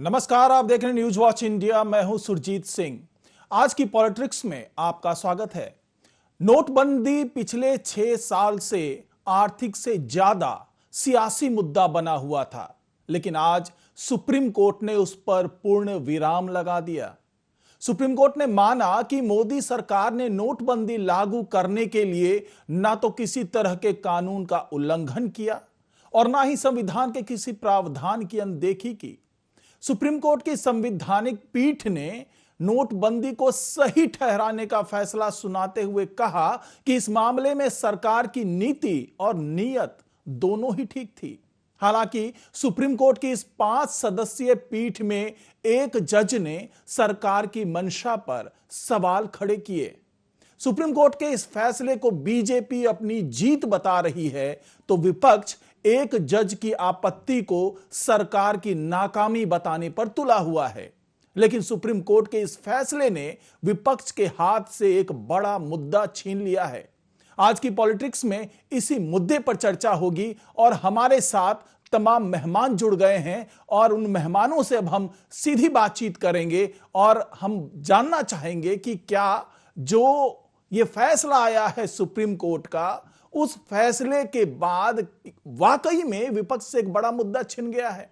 नमस्कार, आप देख रहे हैं न्यूज वॉच इंडिया। मैं हूं सुरजीत सिंह। आज की पॉलिटिक्स में आपका स्वागत है। नोटबंदी पिछले 6 साल से आर्थिक से ज्यादा सियासी मुद्दा बना हुआ था, लेकिन आज सुप्रीम कोर्ट ने उस पर पूर्ण विराम लगा दिया। सुप्रीम कोर्ट ने माना कि मोदी सरकार ने नोटबंदी लागू करने के लिए ना तो किसी तरह के कानून का उल्लंघन किया और ना ही संविधान के किसी प्रावधान की अनदेखी की। सुप्रीम कोर्ट की संवैधानिक पीठ ने नोटबंदी को सही ठहराने का फैसला सुनाते हुए कहा कि इस मामले में सरकार की नीति और नीयत दोनों ही ठीक थी। हालांकि सुप्रीम कोर्ट की इस 5 सदस्यीय पीठ में एक जज ने सरकार की मंशा पर सवाल खड़े किए। सुप्रीम कोर्ट के इस फैसले को बीजेपी अपनी जीत बता रही है, तो विपक्ष एक जज की आपत्ति को सरकार की नाकामी बताने पर तुला हुआ है। लेकिन सुप्रीम कोर्ट के इस फैसले ने विपक्ष के हाथ से एक बड़ा मुद्दा छीन लिया है। आज की पॉलिटिक्स में इसी मुद्दे पर चर्चा होगी और हमारे साथ तमाम मेहमान जुड़ गए हैं और उन मेहमानों से अब हम सीधी बातचीत करेंगे और हम जानना चाहेंगे कि क्या जो ये फैसला आया है सुप्रीम कोर्ट का, उस फैसले के बाद वाकई में विपक्ष से एक बड़ा मुद्दा छिन गया है।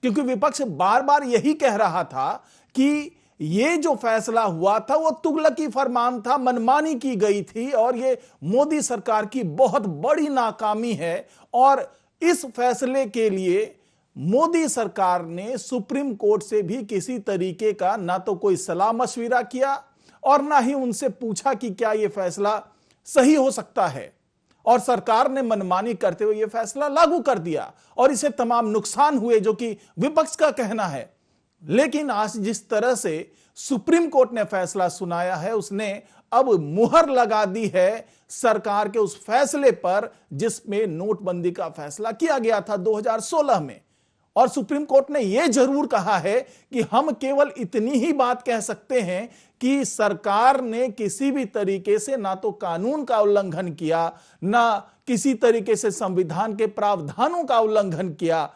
क्योंकि विपक्ष बार बार यही कह रहा था कि ये जो फैसला हुआ था वो तुगलकी फरमान था, मनमानी की गई थी और ये मोदी सरकार की बहुत बड़ी नाकामी है। और इस फैसले के लिए मोदी सरकार ने सुप्रीम कोर्ट से भी किसी तरीके का ना तो कोई सलाह मशविरा किया और ना ही उनसे पूछा कि क्या यह फैसला सही हो सकता है, और सरकार ने मनमानी करते हुए यह फैसला लागू कर दिया और इसे तमाम नुकसान हुए, जो कि विपक्ष का कहना है। लेकिन आज जिस तरह से सुप्रीम कोर्ट ने फैसला सुनाया है, उसने अब मुहर लगा दी है सरकार के उस फैसले पर जिसमें नोटबंदी का फैसला किया गया था 2016 में। और सुप्रीम कोर्ट ने यह जरूर कहा है कि हम केवल इतनी ही बात कह सकते हैं कि सरकार ने किसी भी तरीके से ना तो कानून का उल्लंघन किया, ना किसी तरीके से संविधान के प्रावधानों का उल्लंघन किया,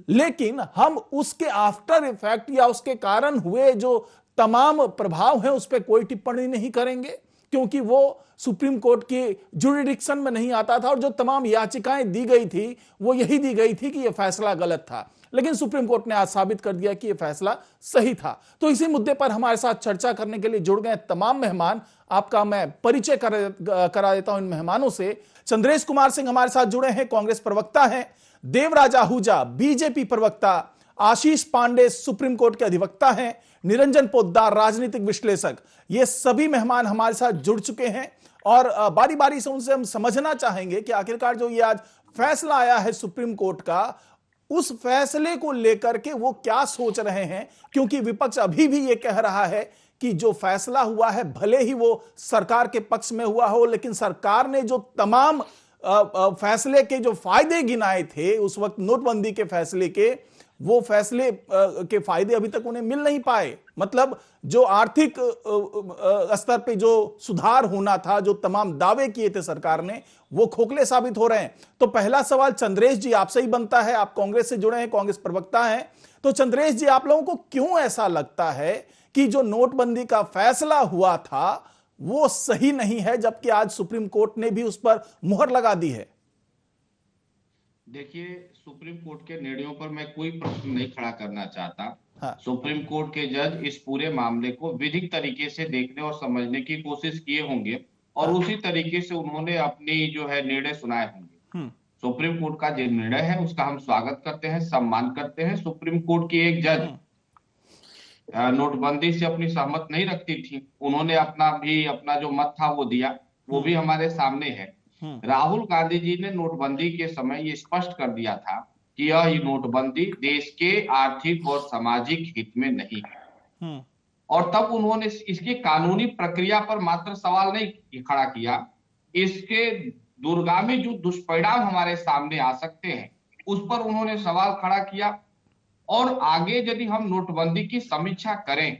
लेकिन हम उसके आफ्टर इफेक्ट या उसके कारण हुए जो तमाम प्रभाव हैं उस पर कोई टिप्पणी नहीं करेंगे, क्योंकि वो सुप्रीम कोर्ट की जुरिडिक्शन में नहीं आता था और जो तमाम याचिकाएं दी गई थी वो यही दी गई थी कि यह फैसला गलत था। लेकिन सुप्रीम कोर्ट ने आज साबित कर दिया कि यह फैसला सही था। तो इसी मुद्दे पर हमारे साथ चर्चा करने के लिए जुड़ गए तमाम मेहमान। आपका मैं परिचय करा देता हूं इन मेहमानों से। चंद्रेश कुमार सिंह हमारे साथ जुड़े हैं, कांग्रेस प्रवक्ता हैं। देवराज आहूजा बीजेपी प्रवक्ता। आशीष पांडे सुप्रीम कोर्ट के अधिवक्ता हैं। निरंजन पोद्दार राजनीतिक विश्लेषक। ये सभी मेहमान हमारे साथ जुड़ चुके हैं और बारी बारी से उनसे हम समझना चाहेंगे कि आखिरकार जो ये आज फैसला आया है सुप्रीम कोर्ट का, उस फैसले को लेकर के वो क्या सोच रहे हैं। क्योंकि विपक्ष अभी भी ये कह रहा है कि जो फैसला हुआ है भले ही वो सरकार के पक्ष में हुआ हो, लेकिन सरकार ने जो तमाम फैसले के जो फायदे गिनाए थे उस वक्त नोटबंदी के फैसले के, वो फैसले के फायदे अभी तक उन्हें मिल नहीं पाए। मतलब जो आर्थिक स्तर पे जो सुधार होना था, जो तमाम दावे किए थे सरकार ने, वो खोखले साबित हो रहे हैं। तो पहला सवाल चंद्रेश जी आपसे ही बनता है, आप कांग्रेस से जुड़े हैं, कांग्रेस प्रवक्ता हैं। तो चंद्रेश जी, आप लोगों को क्यों ऐसा लगता है कि जो नोटबंदी का फैसला हुआ था वो सही नहीं है, जबकि आज सुप्रीम कोर्ट ने भी उस पर मुहर लगा दी है? देखिए, सुप्रीम कोर्ट के निर्णयों पर मैं कोई प्रश्न नहीं खड़ा करना चाहता। हाँ। सुप्रीम कोर्ट के जज इस पूरे मामले को विधिक तरीके से देखने और समझने की कोशिश किए होंगे और उसी तरीके से उन्होंने अपनी जो है निर्णय सुनाए होंगे। सुप्रीम कोर्ट का जो निर्णय है उसका हम स्वागत करते हैं, सम्मान करते हैं। सुप्रीम कोर्ट की एक जज नोटबंदी से अपनी सहमत नहीं रखती थी, उन्होंने अपना जो मत था वो दिया, वो भी हमारे सामने है। राहुल गांधी जी ने नोटबंदी के समय ये स्पष्ट कर दिया था कि यह नोटबंदी देश के आर्थिक और सामाजिक हित में नहीं है। और तब उन्होंने इसकी कानूनी प्रक्रिया पर मात्र सवाल नहीं खड़ा किया, इसके दूरगामी जो दुष्परिणाम हमारे सामने आ सकते हैं उस पर उन्होंने सवाल खड़ा किया। और आगे यदि हम नोटबंदी की समीक्षा करें,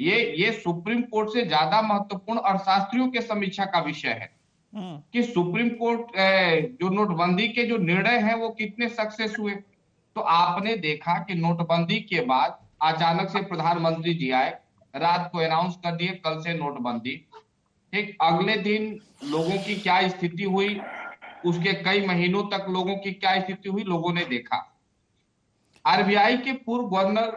ये सुप्रीम कोर्ट से ज्यादा महत्वपूर्ण अर्थशास्त्रियों के समीक्षा का विषय है कि सुप्रीम कोर्ट जो नोटबंदी के जो निर्णय हैं वो कितने सक्सेस हुए। तो आपने देखा कि नोटबंदी के बाद अचानक से प्रधानमंत्री जी आए, रात को अनाउंस कर दिए कल से नोटबंदी। ठीक अगले दिन लोगों की क्या स्थिति हुई, उसके कई महीनों तक लोगों की क्या स्थिति हुई लोगों ने देखा। आरबीआई के पूर्व गवर्नर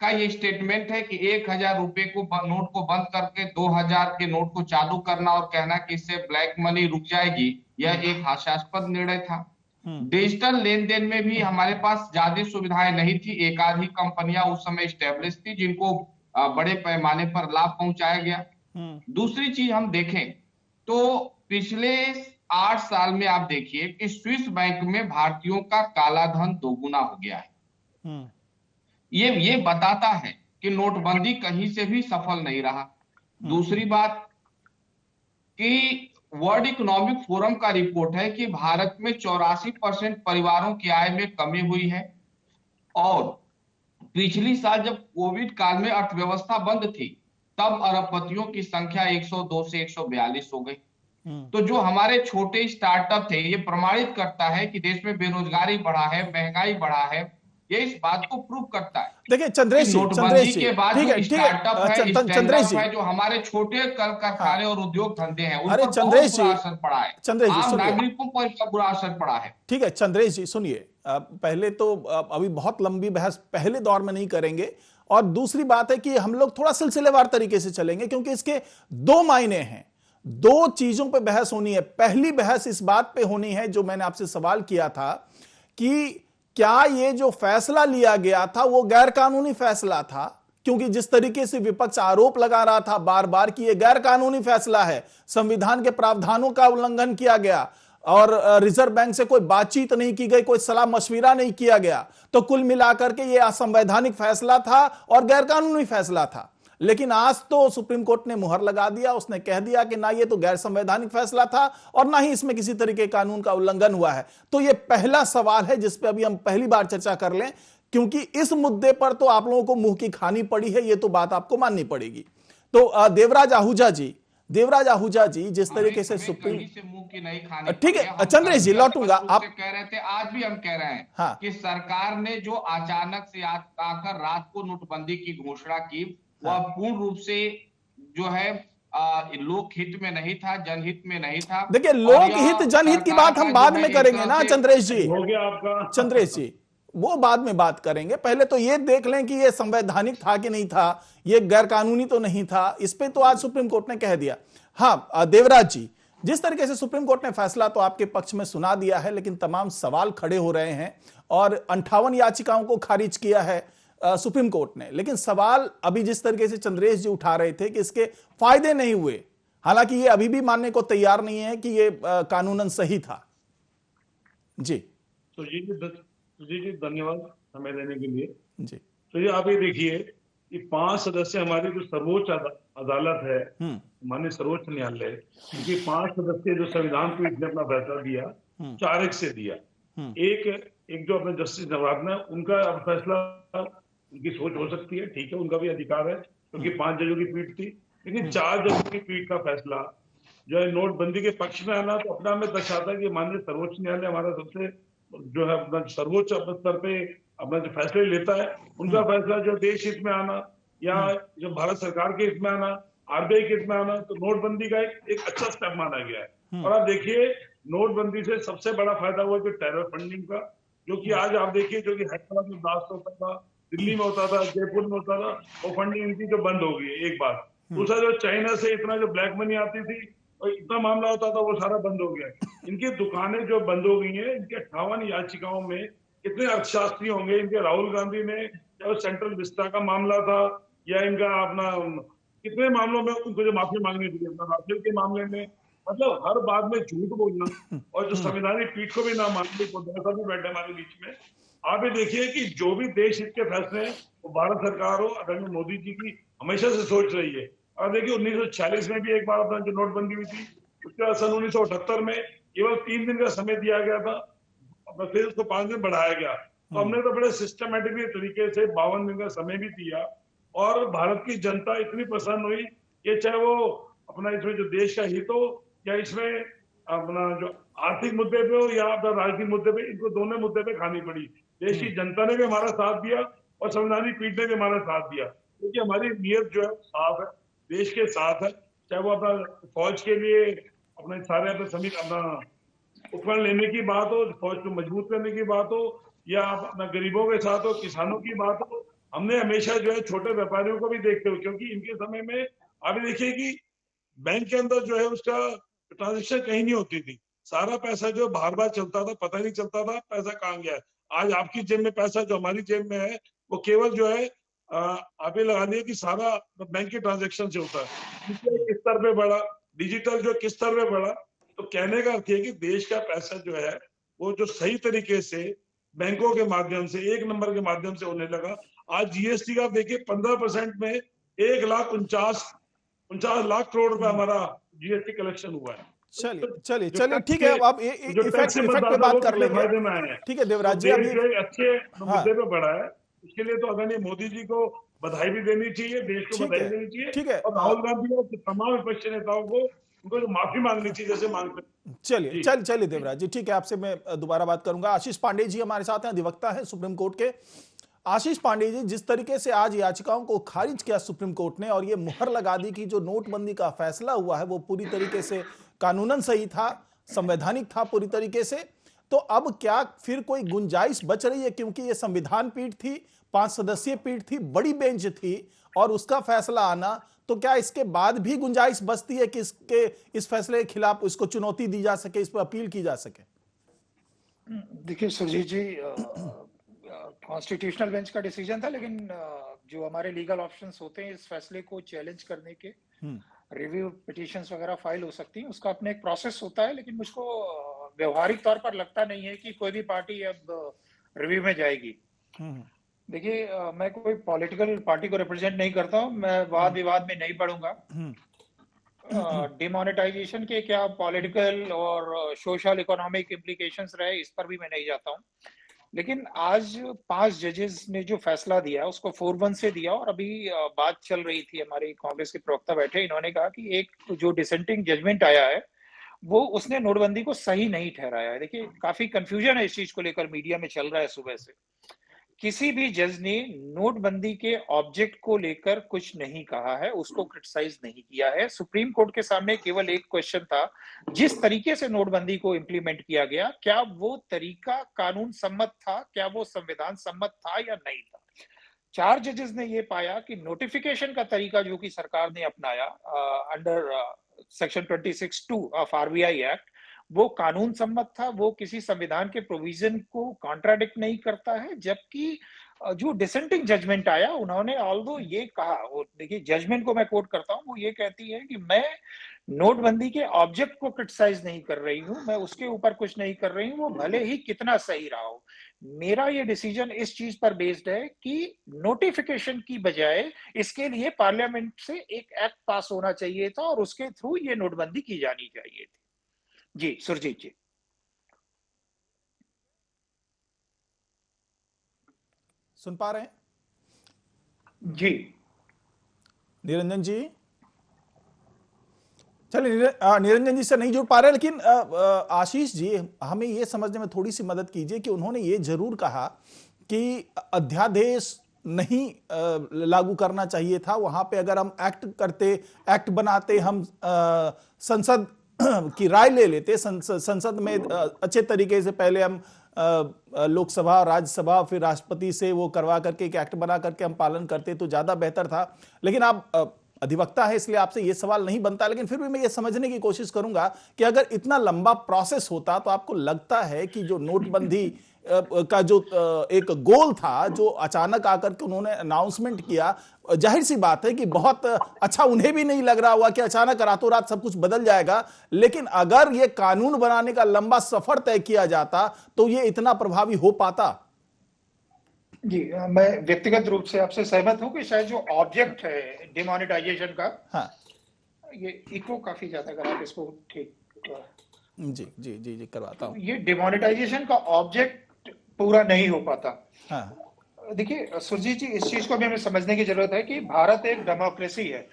का ये स्टेटमेंट है कि 1,000 रुपए को नोट को बंद करके 2,000 के नोट को चालू करना और कहना कि इससे ब्लैक मनी रुक जाएगी, यह एक हास्यास्पद निर्णय था। डिजिटल लेन देन में भी हमारे पास ज्यादा सुविधाएं नहीं थी, एक आधी कंपनियां उस समय स्टेब्लिश थी जिनको बड़े पैमाने पर लाभ पहुंचाया गया। दूसरी चीज हम देखें तो पिछले 8 साल में आप देखिए कि स्विस बैंक में भारतीयों का काला धन दोगुना हो गया है। ये बताता है कि नोटबंदी कहीं से भी सफल नहीं रहा। दूसरी बात कि वर्ल्ड इकोनॉमिक फोरम का रिपोर्ट है कि भारत में 84% परिवारों की आय में कमी हुई है और पिछली साल जब कोविड काल में अर्थव्यवस्था बंद थी तब अरबपतियों की संख्या 102 से 142 हो गई। तो जो हमारे छोटे स्टार्टअप थे ये प्रमाणित करता है कि देश में बेरोजगारी बढ़ा है, महंगाई बढ़ा है, ये इस बात को प्रूव करता है। देखिए चंद्रेश जी, नोटबंदी के बाद जो स्टार्टअप है, चंद्रेश जी, जो हमारे छोटे कल कारखाने और उद्योग धंधे हैं उन पर चंद्रेश बहुत बुरा असर पड़ा है, चंद्रेश जी आम नागरिकों पर इसका बुरा असर पड़ा है। ठीक है चंद्रेश जी सुनिए, पहले तो अभी बहुत लंबी बहस पहले दौर में नहीं करेंगे, और दूसरी बात है कि हम लोग थोड़ा सिलसिलेवार तरीके से चलेंगे क्योंकि इसके दो मायने हैं, दो चीजों पे बहस होनी है। पहली बहस इस बात पे होनी है जो मैंने आपसे सवाल किया था कि क्या ये जो फैसला लिया गया था वो गैर कानूनी फैसला था, क्योंकि जिस तरीके से विपक्ष आरोप लगा रहा था बार बार कि ये गैर कानूनी फैसला है, संविधान के प्रावधानों का उल्लंघन किया गया और रिजर्व बैंक से कोई बातचीत नहीं की गई, कोई सलाह मशविरा नहीं किया गया, तो कुल मिलाकर के ये असंवैधानिक फैसला था और गैर कानूनी फैसला था। लेकिन आज तो सुप्रीम कोर्ट ने मुहर लगा दिया, उसने कह दिया कि ना ये तो गैर संवैधानिक फैसला था और ना ही इसमें किसी तरीके कानून का उल्लंघन हुआ है। तो ये पहला सवाल है जिस पे अभी हम पहली बार चर्चा कर लें, क्योंकि इस मुद्दे पर तो आप लोगों को मुंह की खानी पड़ी है, ये तो बात आपको माननी पड़ेगी। तो देवराज आहूजा जी जिस तरीके से सुप्रीम से मुंह की नहीं खानी, ठीक है चंद्रेश जी लौटूंगा, आप कह रहे थे, आज भी हम कह रहे हैं हाँ। कि सरकार ने जो अचानक से आकर रात को नोटबंदी की घोषणा की वह पूर्ण रूप से जो है लोक हित में नहीं था, जनहित में नहीं था। देखिए लोक हित जनहित की बात हम बाद में करेंगे ना चंद्रेश जी, हो गया आपका चंद्रेश जी वो बाद में बात करेंगे, पहले तो ये देख लें कि ये संवैधानिक था कि नहीं था, ये गैर कानूनी तो नहीं था, इस पे तो आज सुप्रीम कोर्ट ने कह दिया। हाँ देवराज जी, जिस तरीके से सुप्रीम कोर्ट ने फैसला तो आपके पक्ष में सुना दिया है, लेकिन तमाम सवाल खड़े हो रहे हैं और 58 याचिकाओं को खारिज किया है सुप्रीम कोर्ट ने। लेकिन सवाल अभी जिस तरीके से चंद्रेश जी उठा रहे थे कि इसके फायदे नहीं हुए, हालांकि ये अभी भी मानने को तैयार नहीं है कि ये कानूनन सही था। जी जी धन्यवाद समय देने के लिए। जी तो ये आप ये देखिए कि 5 सदस्य हमारी जो सर्वोच्च अदालत है, माननीय सर्वोच्च न्यायालय, इनकी 5 सदस्य जो संविधान पीठ ने अपना फैसला दिया 4-1 से दिया। एक जो अपने जस्टिस नवागना, उनका फैसला उनकी सोच हो सकती है, ठीक है, उनका भी अधिकार है क्योंकि 5 जजों की पीठ थी, लेकिन 4 जजों की पीठ का फैसला जो है नोटबंदी के पक्ष में आना तो अपना में दर्शाता है कि माननीय सर्वोच्च न्यायालय हमारा सबसे जो है अपना सर्वोच्च स्तर पे अपना जो फैसले लेता है, उनका फैसला जो देश हित में आना या जो भारत सरकार के हित में आना, आरबीआई के हित में आना, तो नोटबंदी का एक अच्छा स्टेप माना गया है। और आप देखिए नोटबंदी से सबसे बड़ा फायदा हुआ जो टेरर फंडिंग का, जो कि आज आप देखिए जो कि हैदराबाद में ब्लास्ट होता था, दिल्ली में होता था, जयपुर में होता था, वो फंडिंग इनकी जो बंद हो गई है एक बात। दूसरा जो चाइना से इतना जो ब्लैक मनी आती थी और इतना मामला होता था वो सारा बंद हो गया। इनकी दुकानें जो बंद हो गई हैं, इनके 58 याचिकाओं में कितने अर्थशास्त्री होंगे, इनके राहुल गांधी ने चाहे सेंट्रल विस्टा का मामला था या इनका अपना कितने मामलों में उनको जो माफी मांगनी थी, अपना राफेल के मामले में, मतलब हर बात में झूठ बोलना और जो संवैधानिक पीठ को भी ना मानने को भी बैठे हमारे बीच में। आप ये देखिए कि जो भी देश हित के फैसले हैं वो भारत सरकार हो आदरणीय मोदी जी की हमेशा से सोच रही है। और देखिए 1946 में भी एक बार अपना जो नोटबंदी हुई थी, उसके बाद सन 1978 में केवल 3 दिन का समय दिया गया था, अपना फिर उसको 5 दिन बढ़ाया गया। तो हमने तो बड़े सिस्टमेटिकली तरीके से 52 दिन का समय भी दिया और भारत की जनता इतनी प्रसन्न हुई कि चाहे वो अपना इसमें जो देश का हित हो या इसमें अपना जो आर्थिक मुद्दे पे हो या अपना राजनीतिक मुद्दे पे, इनको दोनों मुद्दे पे खानी पड़ी। देश की जनता ने भी हमारा साथ दिया और संवैधानिक पीठ ने भी हमारा साथ दिया, क्योंकि हमारी नीयत जो है साफ है, देश के साथ है। चाहे वो अपना फौज के लिए अपने सारे अपने सभी अपना उपकरण लेने की बात हो, फौज को मजबूत करने की बात हो, या अपना गरीबों के साथ हो, किसानों की बात हो, हमने हमेशा जो है छोटे व्यापारियों को भी देखते हुए, क्योंकि इनके समय में आप देखिए कि बैंक के अंदर जो है उसका ट्रांजेक्शन कहीं नहीं होती थी, सारा पैसा जो बाहर बाहर चलता था, पता नहीं चलता था पैसा कहाँ गया है। आज आपकी जेब में पैसा जो हमारी जेब में है, वो केवल जो है आप ये लगा दिए कि सारा बैंक के ट्रांजेक्शन से होता है। किस स्तर पे बढ़ा, डिजिटल जो किस स्तर पे बढ़ा, तो कहने का अर्थ है कि देश का पैसा जो है वो जो सही तरीके से बैंकों के माध्यम से, एक नंबर के माध्यम से होने लगा। आज जीएसटी का देखिए 15% में 1,49,50,00,000 करोड़ रुपए हमारा जीएसटी कलेक्शन हुआ है। चलिए चलिए चलिए, ठीक है, अब इफेक्ट पे बात कर लेंगे। फायदे में आए हैं। ठीक है देवराज जी, तो अभी देश जो एक अच्छे मुद्दे पे बढ़ा है, इसके लिए तो आदरणीय मोदी जी को बधाई भी देनी चाहिए, देश को बधाई देनी चाहिए, ठीक है, और राहुल गांधी और तमाम विपक्षी नेताओं को उनको जो माफी मांगनी चाहिए जैसे मांगते हैं। चलिए देवराज जी, ठीक है, आपसे मैं दोबारा बात करूंगा। आशीष पांडे जी हमारे साथ हैं, अधिवक्ता हैं सुप्रीम कोर्ट के। आशीष पांडे जी, जिस तरीके से आज याचिकाओं को खारिज किया सुप्रीम कोर्ट ने और ये मुहर लगा दी कि जो नोटबंदी का फैसला हुआ है वो पूरी तरीके से कानूनन सही था, संवैधानिक था पूरी तरीके से, तो अब क्या फिर कोई गुंजाइश बच रही है? क्योंकि ये संविधान पीठ थी, 5 सदस्यीय पीठ थी, बड़ी बेंच थी, और उसका फैसला आना, तो क्या इसके बाद भी गुंजाइश बचती है कि इस फैसले के खिलाफ इसको चुनौती दी जा सके, इस पर अपील की जा सके? देखिए सुरजीत जी, कॉन्स्टिट्यूशनल बेंच का डिसीजन था, लेकिन जो हमारे लीगल ऑप्शंस होते हैं इस फैसले को चैलेंज करने के, रिव्यू पिटीशंस वगैरह फाइल हो सकती हैं, उसका अपने एक प्रोसेस होता है। लेकिन मुझको व्यवहारिक तौर पर लगता नहीं है कि कोई भी पार्टी अब रिव्यू में जाएगी। देखिए, मैं कोई पॉलिटिकल पार्टी को रिप्रेजेंट नहीं करता हूं, मैं वाद विवाद में नहीं पढ़ूंगा। डिमोनेटाइजेशन के क्या पॉलिटिकल और सोशल इकोनॉमिक इम्प्लीकेशंस रहे, इस पर भी मैं नहीं जाता हूं। लेकिन आज 5 जजेस ने जो फैसला दिया उसको 4-1 से दिया, और अभी बात चल रही थी, हमारी कांग्रेस के प्रवक्ता बैठे, इन्होंने कहा कि एक जो डिसेंटिंग जजमेंट आया है वो उसने नोटबंदी को सही नहीं ठहराया है। देखिए, काफी कंफ्यूजन है इस चीज को लेकर, मीडिया में चल रहा है सुबह से। किसी भी जज ने नोटबंदी के ऑब्जेक्ट को लेकर कुछ नहीं कहा है, उसको क्रिटिसाइज नहीं किया है। सुप्रीम कोर्ट के सामने केवल एक क्वेश्चन था, जिस तरीके से नोटबंदी को इंप्लीमेंट किया गया, क्या वो तरीका कानून सम्मत था, क्या वो संविधान सम्मत था या नहीं था। 4 जजेस ने ये पाया कि नोटिफिकेशन का तरीका जो कि सरकार ने अपनाया under section 26(2) of RBI act, वो कानून सम्मत था, वो किसी संविधान के प्रोविजन को कॉन्ट्राडिक्ट नहीं करता है। जबकि जो डिसेंटिंग जजमेंट आया, उन्होंने ऑल्दो ये कहा, वो देखिए जजमेंट को मैं कोट करता हूं, वो ये कहती है कि मैं नोटबंदी के ऑब्जेक्ट को क्रिटिसाइज नहीं कर रही हूं, मैं उसके ऊपर कुछ नहीं कर रही हूं, वो भले ही कितना सही रहा हो। मेरा ये डिसीजन इस चीज पर बेस्ड है कि नोटिफिकेशन की बजाय इसके लिए पार्लियामेंट से एक एक्ट पास होना चाहिए था, और उसके थ्रू ये नोटबंदी की जानी चाहिए थी। जी सुरजीत जी। सुन पा रहे हैं जी निरंजन जी? चलिए, निरंजन जी से नहीं जुड़ पा रहे, लेकिन आशीष जी, हमें ये समझने में थोड़ी सी मदद कीजिए कि उन्होंने ये जरूर कहा कि अध्यादेश नहीं लागू करना चाहिए था, वहां पे अगर हम एक्ट बनाते, हम संसद की राय ले लेते, संसद में अच्छे तरीके से पहले हम लोकसभा, राज्यसभा, फिर राष्ट्रपति से वो करवा करके एक एक्ट बना करके हम पालन करते तो ज्यादा बेहतर था। लेकिन आप अधिवक्ता है, इसलिए आपसे ये सवाल नहीं बनता, लेकिन फिर भी मैं ये समझने की कोशिश करूंगा कि अगर इतना लंबा प्रोसेस होता तो आपको लगता है कि जो नोटबंदी का जो एक गोल था, जो अचानक आकर के उन्होंने अनाउंसमेंट किया, जाहिर सी बात है कि बहुत अच्छा उन्हें भी नहीं लग रहा हुआ कि अचानक रातों रात सब कुछ बदल जाएगा। लेकिन अगर ये कानून बनाने का लंबा सफर तय किया जाता तो ये इतना प्रभावी हो पाता? जी, मैं व्यक्तिगत रूप से आपसे सहमत हूं कि शायद जो ऑब्जेक्ट है डिमोनेटाइजेशन का, हाँ, ये इको काफी ज्यादा, अगर आप इसको ठीक जी जी जी जी करवाता हूं। ये डिमोनेटाइजेशन का ऑब्जेक्ट पूरा नहीं हो पाता। हाँ, देखिए सुरजीत जी, इस चीज को भी हमें समझने की जरूरत है कि भारत एक डेमोक्रेसी है।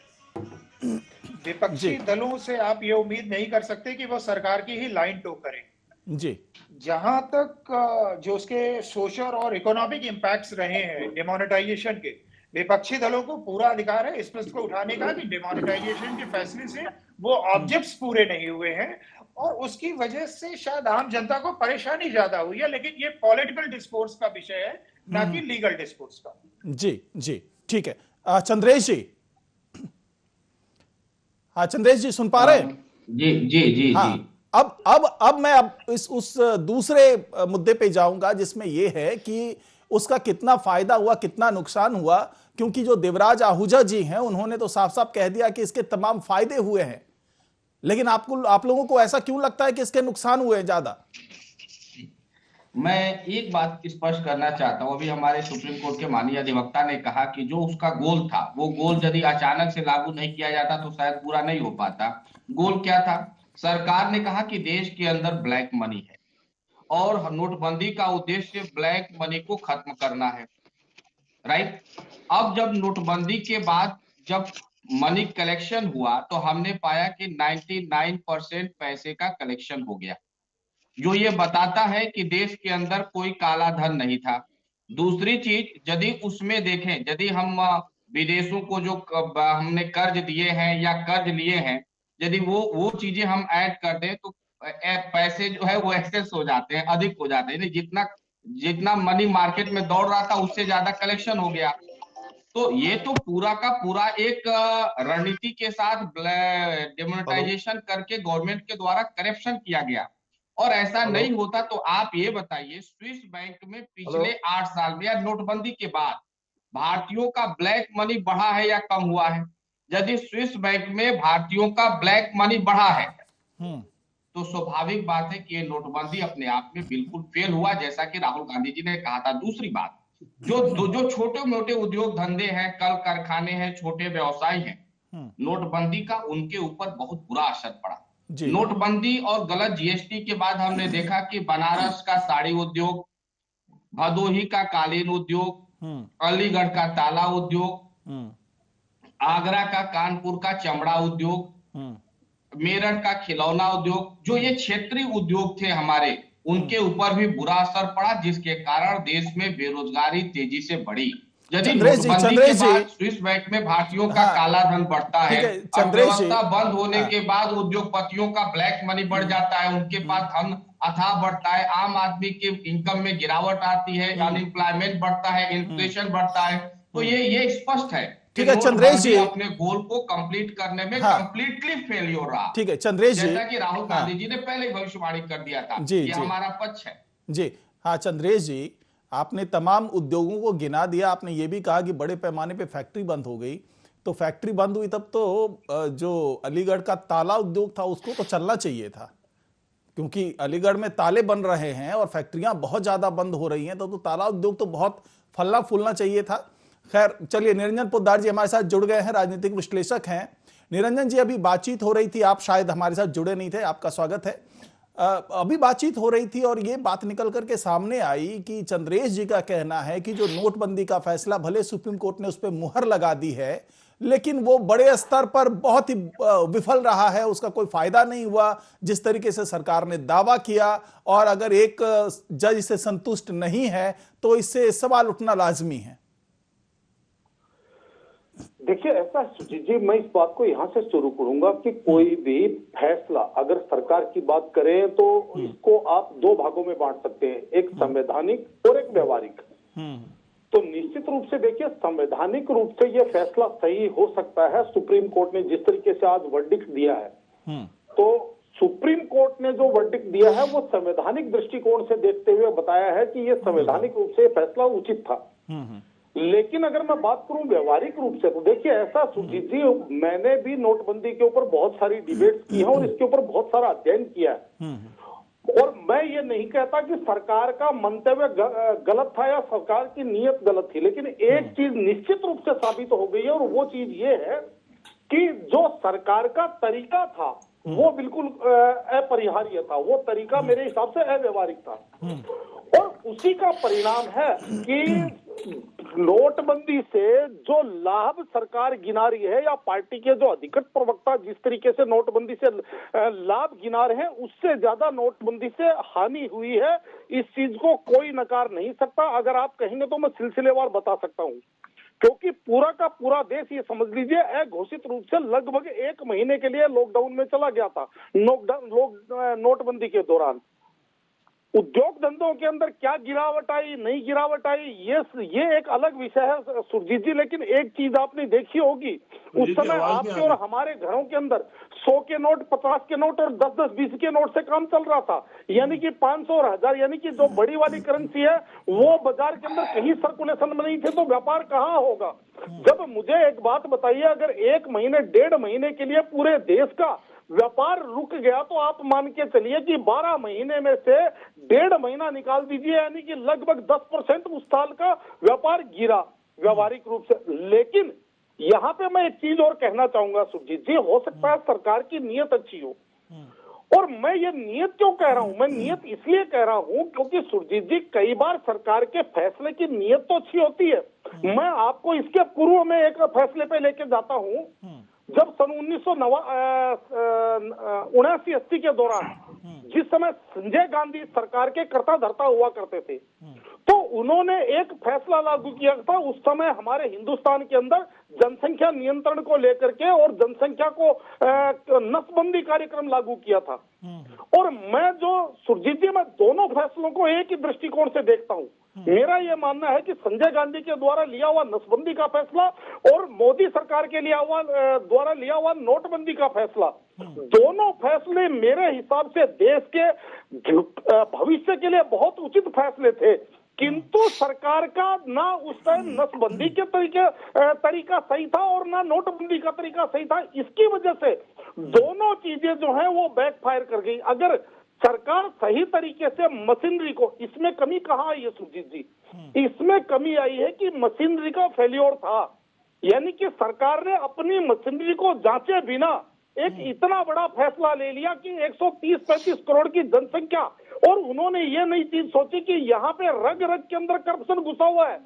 विपक्षी दलों से आप ये उम्मीद नहीं कर सकते कि वो सरकार की ही लाइन टो करें। जी, जहां तक जो उसके सोशल और इकोनॉमिक इम्पैक्ट्स रहे हैं डिमोनेटाइजेशन के, विपक्षी दलों को पूरा अधिकार है इस प्रश्न को उठाने का कि डिमोनेटाइजेशन के फैसले से वो ऑब्जेक्ट्स पूरे नहीं हुए हैं और उसकी वजह से शायद आम जनता को परेशानी ज्यादा हुई है, लेकिन ये पॉलिटिकल डिस्कोर्स का विषय है, ना कि लीगल डिस्कोर्स का। जी जी, ठीक है। चंद्रेश जी, हाँ चंद्रेश जी सुन पा रहे हैं? जी जी जी हाँ, जी। अब मैं उस दूसरे मुद्दे पे जाऊंगा जिसमें यह है कि उसका कितना फायदा हुआ, कितना नुकसान हुआ, क्योंकि जो देवराज आहूजा जी हैं उन्होंने तो साफ साफ कह दिया कि इसके तमाम फायदे हुए हैं, लेकिन आप लोगों को ऐसा क्यों लगता है कि इसके नुकसान हुए हैं ज्यादा? मैं एक बात स्पष्ट करना चाहता हूं, अभी हमारे सुप्रीम कोर्ट के माननीय अधिवक्ता ने कहा कि जो उसका गोल था, वो गोल यदि अचानक से लागू नहीं किया जाता तो शायद पूरा नहीं हो पाता। गोल क्या था? सरकार ने कहा कि देश के अंदर ब्लैक मनी है और नोटबंदी का उद्देश्य ब्लैक मनी को खत्म करना है, राइट। अब जब नोटबंदी के बाद जब मनी कलेक्शन हुआ तो हमने पाया कि 99% पैसे का कलेक्शन हो गया, जो ये बताता है कि देश के अंदर कोई काला धन नहीं था। दूसरी चीज, यदि उसमें देखें, यदि हम विदेशों को जो हमने कर्ज दिए हैं या कर्ज लिए हैं, यदि वो चीजें हम ऐड कर दें तो पैसे जो है वो एक्सेस हो जाते हैं, अधिक हो जाते हैं। जितना जितना मनी मार्केट में दौड़ रहा था उससे ज्यादा कलेक्शन हो गया। तो ये तो पूरा का पूरा एक रणनीति के साथ डिमोनेटाइजेशन करके गवर्नमेंट के द्वारा करप्शन किया गया। और ऐसा नहीं होता तो आप ये बताइए, स्विस बैंक में पिछले 8 साल में या नोटबंदी के बाद भारतीयों का ब्लैक मनी बढ़ा है या कम हुआ है? यदि स्विस बैंक में भारतीयों का ब्लैक मनी बढ़ा है तो स्वाभाविक बात है कि ये नोटबंदी अपने आप में बिल्कुल फेल हुआ, जैसा कि राहुल गांधी जी ने कहा था। दूसरी बात, जो छोटे मोटे उद्योग धंधे हैं, कल कारखाने हैं, छोटे व्यवसाय हैं, नोटबंदी का उनके ऊपर बहुत बुरा असर पड़ा। नोटबंदी और गलत जीएसटी के बाद हमने देखा कि बनारस का साड़ी उद्योग, भदोही का कालीन उद्योग, अलीगढ़ का ताला उद्योग, आगरा का कानपुर का चमड़ा उद्योग, मेरठ का खिलौना उद्योग, जो ये क्षेत्रीय उद्योग थे हमारे, उनके ऊपर भी बुरा असर पड़ा, जिसके कारण देश में बेरोजगारी तेजी से बढ़ी। यदि नोटबंदी के बाद स्विस बैंक में भारतीयों का काला धन बढ़ता है, अर्थव्यवस्था बंद होने के बाद उद्योगपतियों का ब्लैक मनी बढ़ जाता है, उनके पास धन अथाह बढ़ता है, आम आदमी के इनकम में गिरावट आती है, अनएम्प्लॉयमेंट बढ़ता है, इन्फ्लेशन बढ़ता है, तो ये स्पष्ट है। ठीक है चंद्रेश जी, अपने गोल को कंप्लीट करने में कंप्लीटली फेलियर रहा। ठीक है चंद्रेश जी, जैसा कि राहुल गांधी जी ने पहले ही भविष्यवाणी कर दिया था, ये हमारा पक्ष है। जी हाँ चंद्रेश जी, आपने तमाम उद्योगों को गिना दिया, आपने ये भी कहा कि बड़े पैमाने पे फैक्ट्री बंद हो गई, तो फैक्ट्री बंद हुई तब तो जो अलीगढ़ का ताला उद्योग था उसको तो चलना चाहिए था, क्योंकि अलीगढ़ में ताले बन रहे हैं और फैक्ट्रियां बहुत ज्यादा बंद हो रही हैं, तो ताला उद्योग तो बहुत फलना फूलना चाहिए था। खैर चलिए, निरंजन पोद्दार जी हमारे साथ जुड़ गए हैं, राजनीतिक विश्लेषक हैं। निरंजन जी, अभी बातचीत हो रही थी, आप शायद हमारे साथ जुड़े नहीं थे, आपका स्वागत है। अभी बातचीत हो रही थी और ये बात निकल करके सामने आई कि चंद्रेश जी का कहना है कि जो नोटबंदी का फैसला, भले सुप्रीम कोर्ट ने उस पर मुहर लगा दी है, लेकिन वो बड़े स्तर पर बहुत ही विफल रहा है, उसका कोई फायदा नहीं हुआ जिस तरीके से सरकार ने दावा किया, और अगर एक जज इससे संतुष्ट नहीं है तो इससे सवाल उठना लाजमी है। देखिए, ऐसा सुजीत जी, मैं इस बात को यहाँ से शुरू करूंगा कि कोई भी फैसला अगर सरकार की बात करें तो इसको आप दो भागों में बांट सकते हैं, एक संवैधानिक और एक व्यवहारिक। तो निश्चित रूप से देखिए, संवैधानिक रूप से यह फैसला सही हो सकता है। सुप्रीम कोर्ट ने जिस तरीके से आज वर्डिक्ट दिया है, तो सुप्रीम कोर्ट ने जो वर्डिक्ट दिया है वो संवैधानिक दृष्टिकोण से देखते हुए बताया है कि यह संवैधानिक रूप से फैसला उचित था। लेकिन अगर मैं बात करूं व्यवहारिक रूप से, तो देखिए ऐसा सुजीत जी, मैंने भी नोटबंदी के ऊपर बहुत सारी डिबेट्स की है और इसके ऊपर बहुत सारा अध्ययन किया है, और मैं ये नहीं कहता कि सरकार का मंतव्य गलत था या सरकार की नीयत गलत थी, लेकिन एक चीज निश्चित रूप से साबित हो गई है, और वो चीज ये है कि जो सरकार का तरीका था वो बिल्कुल अपरिहार्य था, वो तरीका मेरे हिसाब से अव्यवहारिक था, और उसी का परिणाम है कि नोटबंदी से जो लाभ सरकार गिना रही है या पार्टी के जो अधिकृत प्रवक्ता जिस तरीके से नोटबंदी से लाभ गिना रहे हैं, उससे ज्यादा नोटबंदी से हानि हुई है। इस चीज को कोई नकार नहीं सकता। अगर आप कहेंगे तो मैं सिलसिलेवार बता सकता हूं, क्योंकि पूरा का पूरा देश ये समझ लीजिए अघोषित रूप से लगभग 1 महीने के लिए लॉकडाउन में चला गया था। नोटबंदी के दौरान उद्योग धंधों के अंदर क्या गिरावट आई, नहीं गिरावट आई, ये एक अलग विषय है सुरजीत जी। लेकिन एक चीज आपने देखी होगी, उस समय आपके और हमारे घरों के अंदर 100 के नोट, 50 के नोट और 10-10, 20 के नोट से काम चल रहा था। यानी कि 500 और 1000, यानी कि जो बड़ी वाली करेंसी है वो बाजार के अंदर कहीं सर्कुलेशन में नहीं थे, तो व्यापार कहाँ होगा। जब मुझे एक बात बताइए, अगर 1 महीने 1.5 महीने के लिए पूरे देश का व्यापार रुक गया तो आप मान के चलिए कि 12 महीने में से 1.5 महीना निकाल दीजिए, यानी कि लगभग 10% उस साल का व्यापार गिरा व्यवहारिक रूप से। लेकिन यहाँ पे मैं एक चीज और कहना चाहूंगा सुरजीत जी, हो सकता है सरकार की नीयत अच्छी हो, और मैं ये नीयत क्यों कह रहा हूं, मैं नीयत इसलिए कह रहा हूं क्योंकि सुरजीत जी कई बार सरकार के फैसले की नीयत तो अच्छी होती है। मैं आपको इसके पूर्व में एक फैसले पे लेके जाता हूं, जब सन 1979-80 के दौरान जिस समय संजय गांधी सरकार के कर्ता धर्ता हुआ करते थे, तो उन्होंने एक फैसला लागू किया था। उस समय हमारे हिंदुस्तान के अंदर जनसंख्या नियंत्रण को लेकर के और जनसंख्या को नसबंदी कार्यक्रम लागू किया था। और मैं जो सुरजीत जी, मैं दोनों फैसलों को एक ही दृष्टिकोण से देखता हूं। मेरा यह मानना है कि संजय गांधी के द्वारा लिया हुआ नसबंदी का फैसला और मोदी सरकार के द्वारा लिया हुआ नोटबंदी का फैसला, दोनों फैसले मेरे हिसाब से देश के भविष्य के लिए बहुत उचित फैसले थे। किंतु सरकार का ना उस टाइम नसबंदी के तरीका सही था और ना नोटबंदी का तरीका सही था। इसकी वजह से दोनों चीजें जो है वो बैकफायर कर गई। अगर सरकार सही तरीके से मशीनरी को, इसमें कमी कहाँ आई है सुरजीत जी, इसमें कमी आई है कि मशीनरी का फेल्योर था। यानी कि सरकार ने अपनी मशीनरी को जांचे बिना एक इतना बड़ा फैसला ले लिया कि 130-135 करोड़ की जनसंख्या, और उन्होंने ये नई चीज सोची कि यहाँ पे रग रग के अंदर करप्शन घुसा हुआ है।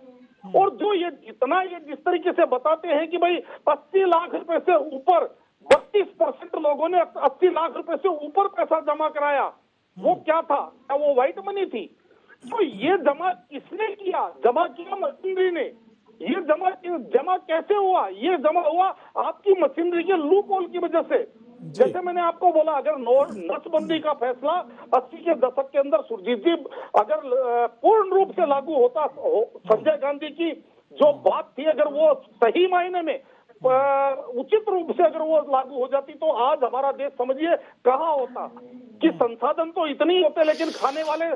और जो ये जिस तरीके से बताते हैं कि भाई 80 लाख रुपए से ऊपर 32% लोगों ने 80 लाख रुपए से ऊपर पैसा जमा कराया, वो क्या था, क्या वो व्हाइट मनी थी? तो ये जमा किसने किया? जमा किया मशीनरी ने। ये जमा कैसे हुआ? ये जमा हुआ आपकी मशीनरी के लूप होल की वजह से। जैसे मैंने आपको बोला, अगर नसबंदी का फैसला 80 के दशक के अंदर सुरजीत जी अगर पूर्ण रूप से लागू होता, संजय गांधी की जो बात थी अगर वो सही मायने में उचित रूप से अगर वो लागू हो जाती, तो आज हमारा देश समझिए कहाँ होता। कि संसाधन तो इतने ही होते लेकिन खाने वाले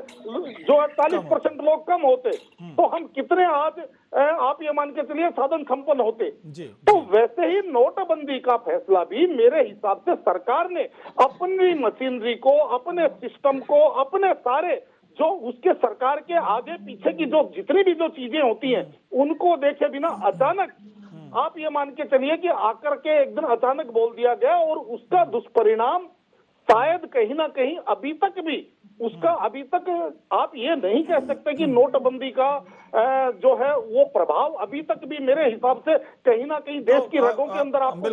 जो 40% लोग कम होते, तो हम कितने आज आप ये मान के चलिए साधन संपन्न होते। तो वैसे ही नोटबंदी का फैसला भी मेरे हिसाब से सरकार ने अपनी मशीनरी को, अपने सिस्टम को, अपने सारे जो उसके सरकार के आगे पीछे की जो जितनी भी जो चीजें होती हैं उनको देखे बिना अचानक आप ये मान के चलिए कि आकर के एक दिन अचानक बोल दिया गया, और उसका दुष्परिणाम शायद कहीं ना कहीं अभी तक भी उसका, अभी तक आप ये नहीं कह सकते कि नोटबंदी का जो है वो प्रभाव अभी तक भी मेरे हिसाब से कहीं ना कहीं देश की रगों के अंदर आपको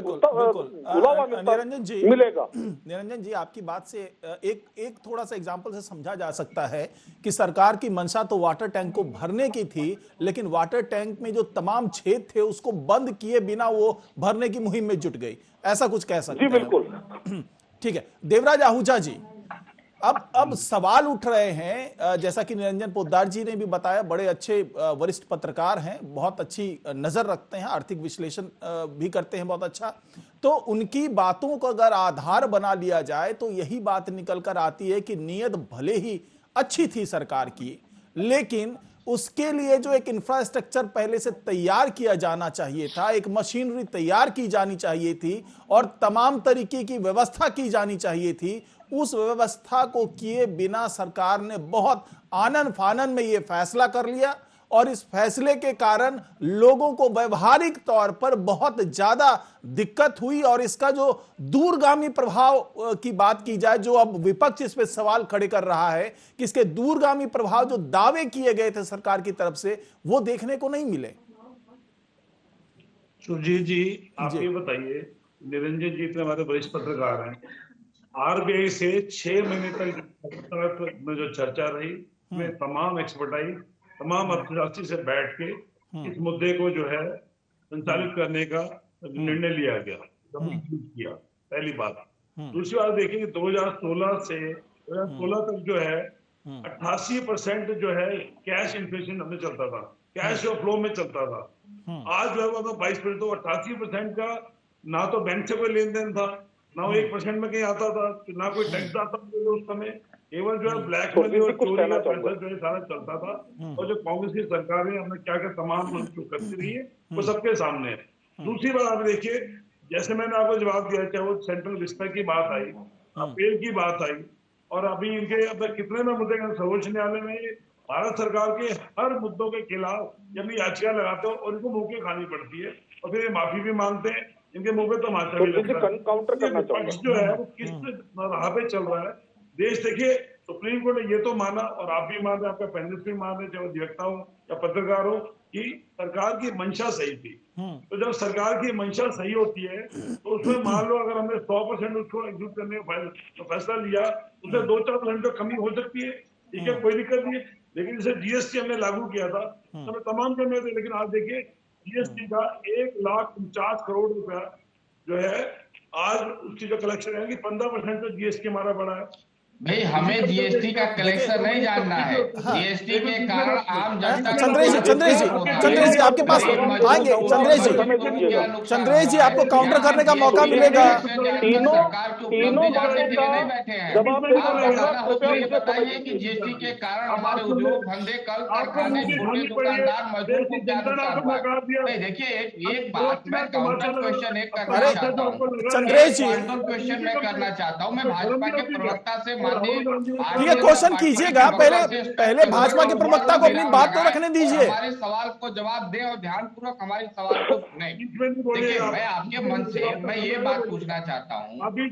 निरंजन जी मिलेगा। निरंजन जी, आपकी बात से एक थोड़ा सा एग्जांपल से समझा जा सकता है कि सरकार की मंशा तो वाटर टैंक को भरने की थी, लेकिन वाटर टैंक में जो तमाम छेद थे उसको बंद किए बिना वो भरने की मुहिम में जुट गई, ऐसा कुछ कह सकते हैं? जी बिल्कुल। ठीक है, देवराज आहूजा जी, अब सवाल उठ रहे हैं, जैसा कि निरंजन पोद्दार जी ने भी बताया, बड़े अच्छे वरिष्ठ पत्रकार हैं, बहुत अच्छी नजर रखते हैं, आर्थिक विश्लेषण भी करते हैं बहुत अच्छा। तो उनकी बातों को अगर आधार बना लिया जाए तो यही बात निकल कर आती है कि नीयत भले ही अच्छी थी सरकार की, लेकिन उसके लिए जो एक इंफ्रास्ट्रक्चर पहले से तैयार किया जाना चाहिए था, एक मशीनरी तैयार की जानी चाहिए थी और तमाम तरीके की व्यवस्था की जानी चाहिए थी, उस व्यवस्था को किए बिना सरकार ने बहुत आनन फानन में यह फैसला कर लिया और इस फैसले के कारण लोगों को व्यवहारिक तौर पर बहुत ज्यादा दिक्कत हुई। और इसका जो दूरगामी प्रभाव की बात की जाए, जो अब विपक्ष इस पे सवाल खड़े कर रहा है कि इसके दूरगामी प्रभाव जो दावे किए गए थे सरकार की तरफ से, वो देखने को नहीं मिले। सुरजीत जी, आप ये बताइए, निरंजन जी इतने हमारे वरिष्ठ पत्रकार हैं, आरबीआई से 6 महीने तक में जो चर्चा रही, में तमाम एक्सपर्टाइज, तमाम अर्थशास्त्री से बैठ के इस मुद्दे को जो है संचालित करने का निर्णय लिया गया, किया। पहली बात। दूसरी बात देखिए, 2016 से 2016 तक जो है 88% जो है कैश इन्फ्लेशन हमें चलता था, कैश फ्लो में चलता था। आज जो है 22%, तो 88% का ना तो बैंक से कोई लेन देन था, ना वो 1% में कहीं आता था, ना कोई टैक्स आता था उस समय, केवल जो है ब्लैक मनी और चोरी का पैसा जो है सारा चलता था। और जो कांग्रेस की सरकार है, हमने क्या क्या तमाम जो करती रही है वो सबके सामने है। दूसरी बात आप देखिए, जैसे मैंने आपको जवाब दिया, चाहे वो सेंट्रल विस्तार की बात आई, अपील की बात आई, और अभी इनके अब कितने में मुद्दे सर्वोच्च न्यायालय में भारत सरकार के हर मुद्दों के खिलाफ जब याचिका लगाते हो और इनको मुंह की खानी पड़ती है, और फिर ये माफी भी मांगते हैं, इनके मुंह पे तमाचा भी लगता है। काउंटर करना पक्ष जो है वो किस राह पे चल रहा है देश। देखिए, सुप्रीम कोर्ट ने ये तो माना, और आप भी मान रहे, आपका पैनलिस्ट भी मान रहे, चाहे अधिवक्ता हो या पत्रकार हो, कि सरकार की मंशा सही थी। तो जब सरकार की मंशा सही होती है, तो उसमें मान लो अगर हमने 100% उसको एग्जीक्यूट करने का फैसला लिया, उसमें 2-4% तो कमी हो सकती है, ठीक है, कोई दिक्कत नहीं है। लेकिन जैसे जीएसटी हमने लागू किया था, हमें तमाम कमियां थी, लेकिन आज देखिए जीएसटी का 1,49 करोड़ रुपया जो है, आज उसकी जो कलेक्शन है कि 15% तो जीएसटी हमारा बढ़ा है। भाई, हमें जीएसटी का कलेक्शन नहीं जानना है, जीएसटी के कारण आम जनता। चंद्रेश जी आपके पास आएंगे। चंद्रेश जी आपको काउंटर करने का मौका मिलेगा। बताइए कि जीएसटी के कारण हमारे उद्योग धंधे, कल कारखाने, छोटे दुकानदार, मजदूर को क्या नुकसान हुआ। देखिए, एक बात मैं काउंटर क्वेश्चन एक करना चाहता हूँ, चंद्रेश जी क्वेश्चन मैं करना चाहता हूँ, मैं भाजपा के प्रवक्ता से, ठीक है, क्वेश्चन कीजिएगा। पहले भाजपा के प्रवक्ता को अपनी बात तो रखने दीजिए। हमारे सवाल को जवाब दें और ध्यानपूर्वक हमारे सवाल को सुने। देखिए, मैं आपके मन से मैं ये बात पूछना चाहता हूँ। नहीं,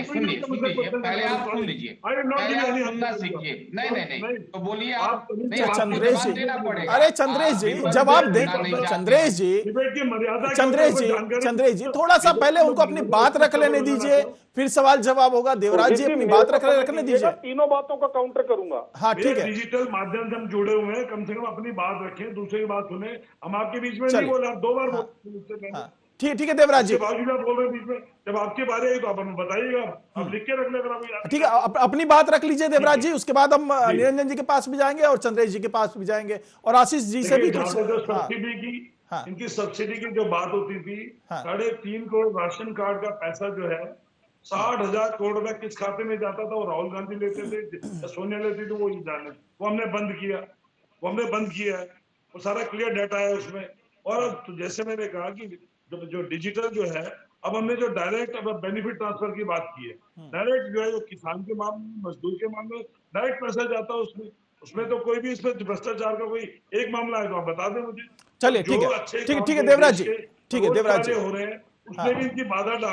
सुन लीजिए, पहले आप सुन लीजिए, पहले आप सुनना सीखिए। नहीं, तो बोलिए आप। चंद्रेश जी, अरे चंद्रेश जी जवाब दें। चंद्रेश जी थोड़ा सा पहले उनको अपनी बात रख लेने दीजिए, फिर सवाल जवाब होगा। देवराज जी अपनी बात रखने दीजिए। तीनों बातों का काउंटर करूंगा। हाँ ठीक है, डिजिटल माध्यम से हम जुड़े हुए हैं, कम से कम अपनी बात रखें, दूसरे की बात सुने। हम आपके बीच में नहीं बोले, आप 2 बार बोले। ठीक है देवराज जी, बोल रहे बीच में, जब आपकी बारी आई तो आप हमें बताइएगा, आप लिख के रख लेगा। ठीक है, अपनी बात रख लीजिए देवराज जी, उसके बाद हम निरंजन जी के पास भी जाएंगे और चंद्रेश जी के पास भी जाएंगे, और आशीष जी से भी कुछ। सब्सिडी की, इनकी सब्सिडी की जो बात होती थी, 3.5 करोड़ राशन कार्ड का पैसा जो है 60,000 करोड़ रुपया किस खाते में जाता था, वो राहुल गांधी लेते थे, सोनिया लेती थी, वो ही जाने, वो हमने बंद किया है, वो सारा क्लियर डाटा है उसमें। और तो जैसे मैंने कहा कि जो डिजिटल जो है, अब हमने जो डायरेक्ट अब बेनिफिट ट्रांसफर की बात की है, डायरेक्ट जो है, जो किसान के मामले में, मजदूर के मामले में डायरेक्ट पैसा जाता है उसमें तो कोई भी इसमें भ्रष्टाचार का कोई एक मामला है तो आप बता दें मुझे। चलिए ठीक है देवराज जी, ठीक है देवराज जी, हो रहे हैं उसमें भी इनकी बाधा डालना,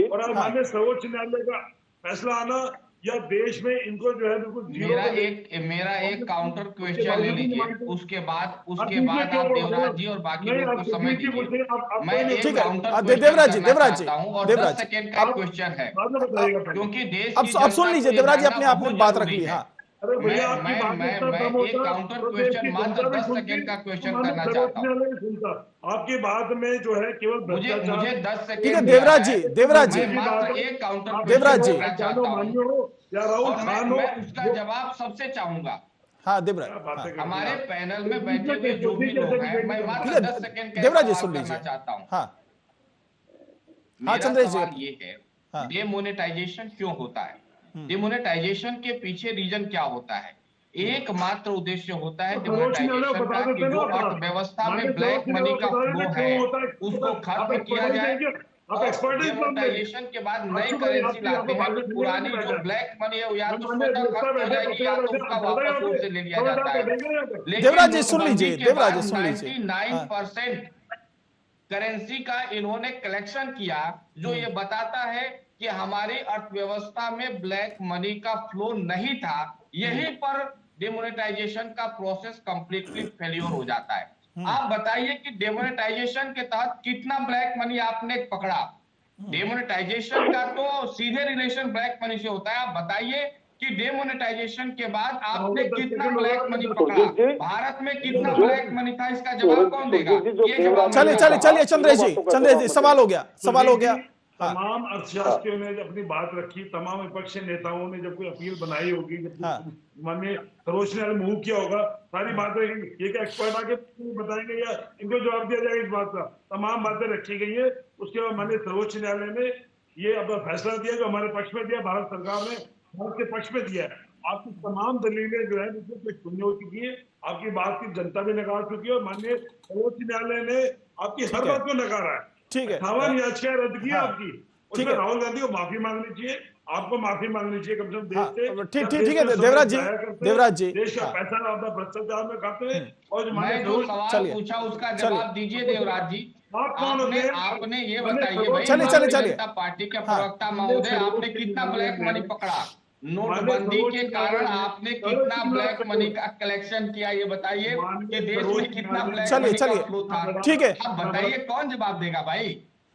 और अब माननीय सर्वोच्च न्यायालय का फैसला आना, या देश में इनको जो है बिल्कुल मेरा एक काउंटर क्वेश्चन ले लीजिए, उसके बाद आप देवराज जी और बाकी लोग को समय दीजिए। मैं एक काउंटर देवराज जी, और 10 सेकंड का क्वेश्चन है, क्योंकि देश अब सुन लीजिए देवराज जी, अपने आप में बात रख ली। हाँ, अरे भैया, मैं एक काउंटर क्वेश्चन मात्र 10 सेकंड का क्वेश्चन करना चाहता हूँ। आपकी बात में जो है केवल मुझे 10 सेकंड। ठीक है देवराज जी, मात्र एक काउंटर देवराज जी, या राहुल खान हो, मैं उसका जवाब सबसे चाहूंगा। हाँ देवराज, हमारे पैनल में बैठे हुए जो भी लोग हैं, मैं मात्र 10 सेकंड देवराज जी सुन लीजिए चाहता हूँ। हाँ चंद्रेश जी, ये है डिमोनेटाइजेशन क्यों होता है? डिमोनेटाइजेशन के पीछे रीजन क्या होता है? एकमात्र उद्देश्य होता है डिमोनेटाइजेशन का कि जो अर्थव्यवस्था में ब्लैक मनी का फ्लो है उसको खत्म किया जाए, आप एक्सपर्टीज डिमोनेटाइजेशन के बाद नई करेंसी लाते हैं तो पुरानी जो ब्लैक मनी है वो या तो स्वतः खत्म हो जाएगी या तो उसका वापस रोड से ले लिया जाता है। देवराज जी सुन लीजिए, देवराज जी सुन लीजिए। 99% करेंसी का इन्होंने कलेक्शन किया, जो ये बताता है कि हमारी अर्थव्यवस्था में ब्लैक मनी का फ्लो नहीं था। यहीं पर डिमोनेटाइजेशन का प्रोसेस कंप्लीटली फेल्योर हो जाता है। आप बताइए कि डिमोनेटाइजेशन के तहत कितना ब्लैक मनी आपने पकड़ा? डिमोनेटाइजेशन का तो सीधे रिलेशन ब्लैक मनी से होता है। आप बताइए कि डिमोनेटाइजेशन के बाद आपने कितना ब्लैक मनी पकड़ा? भारत में कितना ब्लैक मनी था? इसका जवाब कौन देगा? चलिए चंद्रेश जी सवाल हो गया। तमाम अर्थशास्त्रियों ने अपनी बात रखी, तमाम विपक्षी नेताओं ने जब कोई अपील बनाई होगी, जब माननीय सर्वोच्च न्यायालय ने मूव किया होगा, सारी बातें ये क्या एक्सपर्ट आके बताएंगे या इनको जवाब दिया जाएगा इस बात का? तमाम बातें रखी गई है। उसके बाद माननीय सर्वोच्च न्यायालय ने ये अपना फैसला दिया जो हमारे पक्ष में दिया, भारत सरकार ने भारत के पक्ष में दिया है। आपकी तमाम दलीलें जो है शून्य हो चुकी है, आपकी बात की जनता भी नकार चुकी है और माननीय सर्वोच्च न्यायालय ने आपकी हर बात को नकारा है। ठीक है, 58 याचिका रद्द की आपकी, उसमें राहुल गांधी को माफी मांगनी चाहिए, आपको माफी मांगनी चाहिए कम से कम देश से। ठीक है देवराज जी देश का पैसा आपका भ्रष्टाचार में खाते हैं। और मैं जो सवाल पूछा उसका जवाब दीजिए देवराज जी। आपने ये बताइए भाई, भारतीय जनता पार्टी के प्रवक्ता महोदय, आपने कितना ब्लैक मनी पकड़ा? नोटबंदी के कारण आपने कितना ब्लैक मनी का कलेक्शन किया? ये बताइए कि देश में कितना ब्लैक मनी का फ्लो था। ठीक है, आप बताइए कौन जवाब देगा भाई?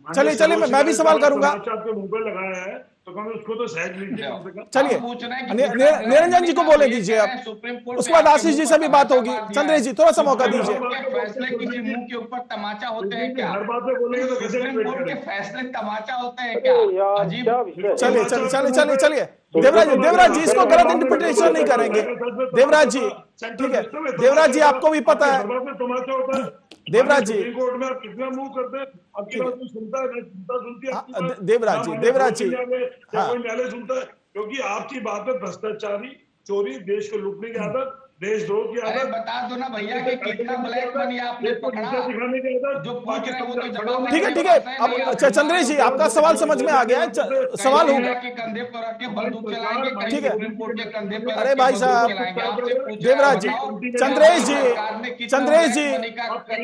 चलिए मैं भी सवाल करूंगा। आपके मुंह पे लगाया है तो कम उसको तो सहज लीजिए। चलिए निरंजन जी को बोले दीजिए आप, उसके बाद आशीष जी से भी बात होगी। चंद्रेश जी थोड़ा सा मौका दीजिए। फैसले किसी मुंह के ऊपर तमाचा होते हैं क्या? हर बात में बोलेंगे तो सुप्रीम कोर्ट के फैसले तमाचा होते हैं क्या? अजीब। चलिए देवराज जी इसको गलत इंटरप्रिटेशन नहीं करेंगे। देवराज जी ठीक है, देवराज जी आपको भी पता है, देवराज जी कोर्ट में आप कितना मूव करते हैं, आपकी बात कोई सुनता है, जनता सुनती है? देवराज जी कोई न्यायालय सुनता है? क्योंकि आपकी बात में भ्रष्टाचारी, चोरी, देश को लूटने की आदत, देशद्रोह की आदत। बता दो ना भैया कि कितना ब्लैक मनी आपने पकड़ा? जो पूछ रहे हो तो जवाब। ठीक है अब चंद्रेश जी आपका सवाल समझ में आ गया है। सवाल होगा के कंधे पर रख के बंदूक चलाएंगे, कहीं सुप्रीम कोर्ट के कंधे पर। अरे भाई साहब, देवराज जी, चंद्रेश जी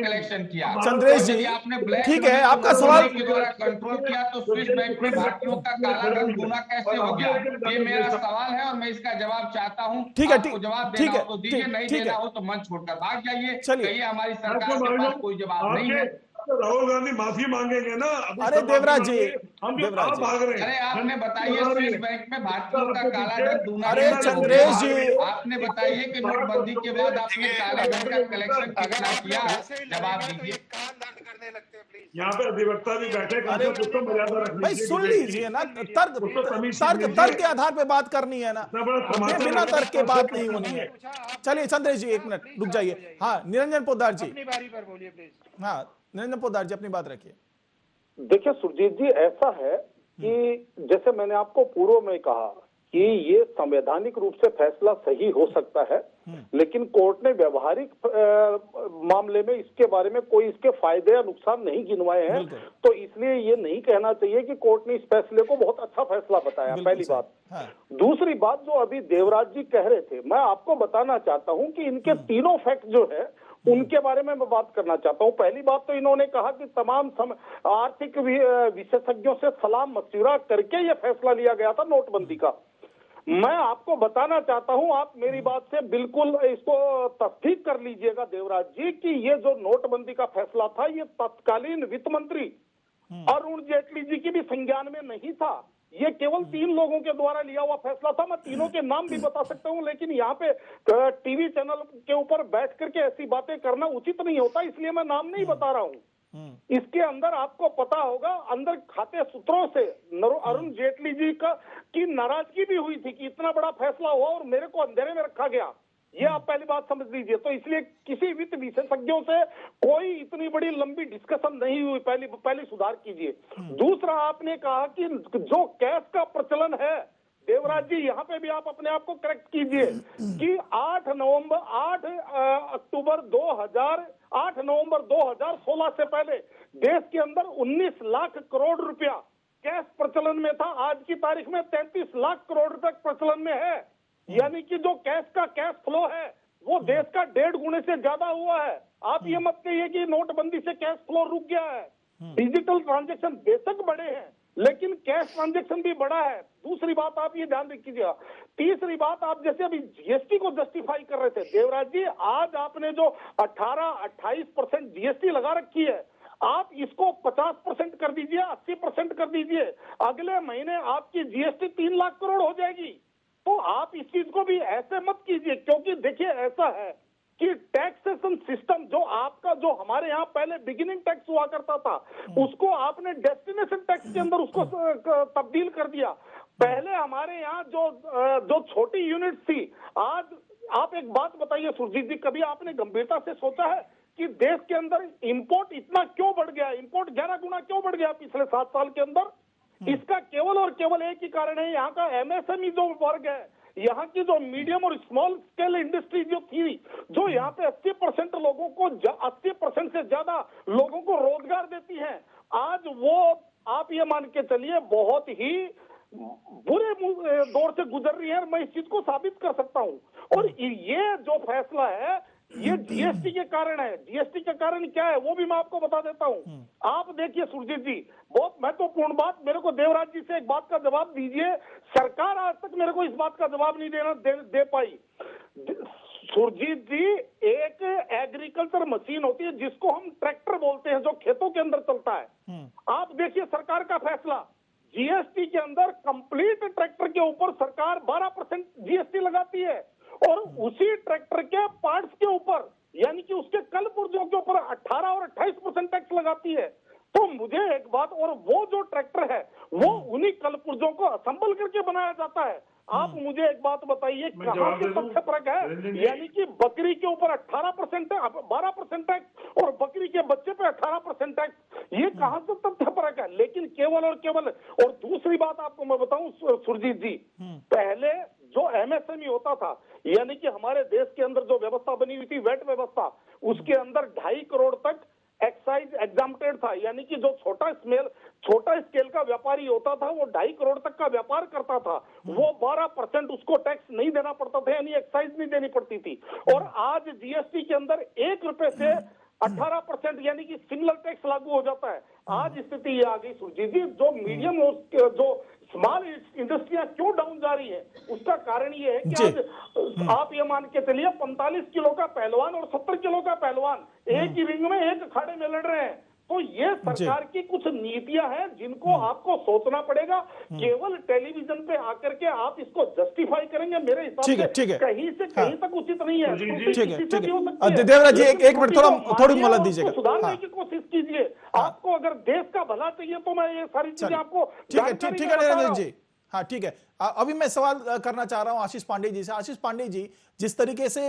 कलेक्शन किया। चंद्रेश जी आपने ठीक है, आपका सवाल के द्वारा कंट्रोल किया तो स्विस बैंक में भारतीयों का काला धन गुना कैसे हो गया? ये मेरा सवाल है और मैं इसका जवाब चाहता हूँ। ठीक है, जवाब देना हो तो दीजिए, नहीं देना हो तो मंच छोड़कर भाग जाइए। कहिए हमारी सरकार के पास कोई जवाब नहीं है। राहुल गांधी माफी मांगेंगे ना? अरे देवराज जी, हम भाग रहे हैं। अरे आपने बताइए स्विस बैंक में भारतीयों का काला धन दूना। अरे चंद्रेश जी, आपने बताइए कि नोटबंदी के बाद आपने काले धन का कलेक्शन कितना किया? जवाब दीजिए। यहाँ पे अधिवक्ता भी बैठे, भाई सुन लीजिए ना, तर्क के आधार पे बात करनी है ना, बिना तर्क के बात नहीं होनी है। चलिए चंद्रेश जी एक मिनट रुक जाइए। हाँ निरंजन पोद्दार जी, अपनी बारी पर बोलिए प्लीज। हाँ निरंजन पोद्दार जी अपनी बात रखिए। देखिए सुरजीत जी, ऐसा है कि जैसे मैंने आपको पूर्व में कहा कि ये संवैधानिक रूप से फैसला सही हो सकता है, लेकिन कोर्ट ने व्यवहारिक मामले में इसके बारे में कोई इसके फायदे या नुकसान नहीं गिनवाए हैं, तो इसलिए ये नहीं कहना चाहिए कि कोर्ट ने इस फैसले को बहुत अच्छा फैसला बताया। पहली बात। दूसरी बात, जो अभी देवराज जी कह रहे थे, मैं आपको बताना चाहता हूं कि इनके तीनों फैक्ट जो है उनके बारे में मैं बात करना चाहता हूं। पहली बात तो इन्होंने कहा कि तमाम आर्थिक विशेषज्ञों से सलाह मशविरा करके यह फैसला लिया गया था नोटबंदी का। मैं आपको बताना चाहता हूं, आप मेरी बात से बिल्कुल इसको तस्दीक कर लीजिएगा देवराज जी, कि ये जो नोटबंदी का फैसला था ये तत्कालीन वित्त मंत्री अरुण जेटली जी की भी संज्ञान में नहीं था। ये केवल 3 लोगों के द्वारा लिया हुआ फैसला था। मैं तीनों के नाम भी बता सकता हूं, लेकिन यहाँ पे टीवी चैनल के ऊपर बैठ करके ऐसी बातें करना उचित नहीं होता, इसलिए मैं नाम नहीं बता रहा हूं। इसके अंदर आपको पता होगा, अंदर खाते सूत्रों से अरुण जेटली जी की नाराजगी भी हुई थी कि इतना बड़ा फैसला हुआ और मेरे को अंधेरे में रखा गया। ये आप पहली बात समझ लीजिए। तो इसलिए किसी वित्त विशेषज्ञों से कोई इतनी बड़ी लंबी डिस्कशन नहीं हुई, पहली सुधार कीजिए। दूसरा, आपने कहा कि जो कैश का प्रचलन है, देवराज जी यहाँ पे भी आप अपने आप को करेक्ट कीजिए कि 8 नवंबर 2016 से पहले देश के अंदर 19 लाख करोड़ रुपया कैश प्रचलन में था, आज की तारीख में 33 लाख करोड़ रुपए प्रचलन में है। यानी कि जो कैश का कैश फ्लो है वो देश का 1.5 गुने से ज्यादा हुआ है। आप ये मत कहिए कि नोटबंदी से कैश फ्लो रुक गया है। डिजिटल ट्रांजैक्शन बेशक बढ़े हैं लेकिन कैश ट्रांजैक्शन भी बढ़ा है। दूसरी बात आप ये ध्यान रखिएगा। तीसरी बात, आप जैसे अभी जीएसटी को जस्टिफाई कर रहे थे देवराज जी, आज आपने जो 18-28% जीएसटी लगा रखी है, आप इसको 50% कर दीजिए, 80% कर दीजिए, अगले महीने आपकी जीएसटी 3 लाख करोड़ हो जाएगी। तो आप इस चीज को भी ऐसे मत कीजिए, क्योंकि देखिए ऐसा है कि टैक्सेशन सिस्टम जो आपका, जो हमारे यहाँ पहले बिगिनिंग टैक्स हुआ करता था, उसको आपने डेस्टिनेशन टैक्स के अंदर उसको तब्दील कर दिया। पहले हमारे यहाँ जो छोटी यूनिट थी, आज आप एक बात बताइए सुरजीत जी, कभी आपने गंभीरता से सोचा है कि देश के अंदर इंपोर्ट इतना क्यों बढ़ गया, इंपोर्ट 11 गुना क्यों बढ़ गया पिछले 7 साल के अंदर? इसका केवल और केवल एक ही कारण है, यहाँ का एमएसएमई जो वर्ग है, यहाँ की जो मीडियम और स्मॉल स्केल इंडस्ट्री जो थी, जो यहाँ पे 80% लोगों को 80% से ज्यादा लोगों को रोजगार देती है, आज वो आप ये मान के चलिए बहुत ही बुरे दौर से गुजर रही है। मैं इस चीज को साबित कर सकता हूँ। और ये जो फैसला है ये जीएसटी के कारण है। जीएसटी के कारण क्या है वो भी मैं आपको बता देता हूँ। आप देखिए सुरजीत जी, बहुत महत्वपूर्ण बात, मेरे को देवराज जी से एक बात का जवाब दीजिए। सरकार आज तक मेरे को इस बात का जवाब नहीं दे पाई। सुरजीत जी, एक एग्रीकल्चर मशीन होती है जिसको हम ट्रैक्टर बोलते हैं, जो खेतों के अंदर चलता है। आप देखिए सरकार का फैसला, जीएसटी के अंदर कंप्लीट ट्रैक्टर के ऊपर सरकार 12% जीएसटी लगाती है, और उसी ट्रैक्टर के पार्ट्स के ऊपर यानी कि उसके कल पुर्जों के ऊपर 18 और 28% टैक्स लगाती है। तो मुझे एक बात, और वो जो ट्रैक्टर है वो उन्हीं कल पुर्जों को असेंबल करके बनाया जाता है। आप मुझे एक बात बताइए, कहाँ से तथ्य फर्क है? यानी कि बकरी के ऊपर 18% 12% टैक्स और बकरी के बच्चे पे 18% टैक्स, ये कहाँ से तथ्य फर्क है? लेकिन केवल और केवल, और दूसरी बात आपको मैं बताऊं सुरजीत जी, पहले जो एमएसएमई होता था, यानी कि हमारे देश के अंदर जो व्यवस्था बनी हुई थी वेट व्यवस्था, उसके अंदर 2.5 करोड़ तक एक्साइज एग्जाम्प्टेड था। यानी कि जो छोटा स्केल का व्यापारी होता था वो 2.5 करोड़ तक का व्यापार करता था, वो 12% उसको टैक्स नहीं देना पड़ता था, यानी एक्साइज नहीं देनी पड़ती थी। और आज जीएसटी के अंदर 1 रुपए से 18% यानी कि सिंगल टैक्स लागू हो जाता है। आज स्थिति ये आ गई सुरजीत जी, जो मीडियम और जो स्मॉल इंडस्ट्रियां क्यों डाउन जा रही है, उसका कारण ये है कि आज आप ये मान के चलिए 45 किलो का पहलवान और 70 किलो का पहलवान एक ही रिंग में एक अखाड़े में लड़ रहे हैं। तो ये सरकार की कुछ नीतियां हैं जिनको आपको सोचना पड़ेगा। केवल टेलीविजन पे आकर के आप इसको जस्टिफाई करेंगे, मेरे हिसाब से कहीं से कहीं तक उचित नहीं है। देवराज जी एक मिनट थोड़ी मोहलत दीजिएगा, सुधारने की कोशिश कीजिए। आपको अगर देश का भला चाहिए तो मैं ये सारी चीजें आपको ठीक है निरंजन जी, हाँ ठीक है। अभी मैं सवाल करना चाह रहा हूं आशीष पांडे जी से। आशीष पांडे जी, जिस तरीके से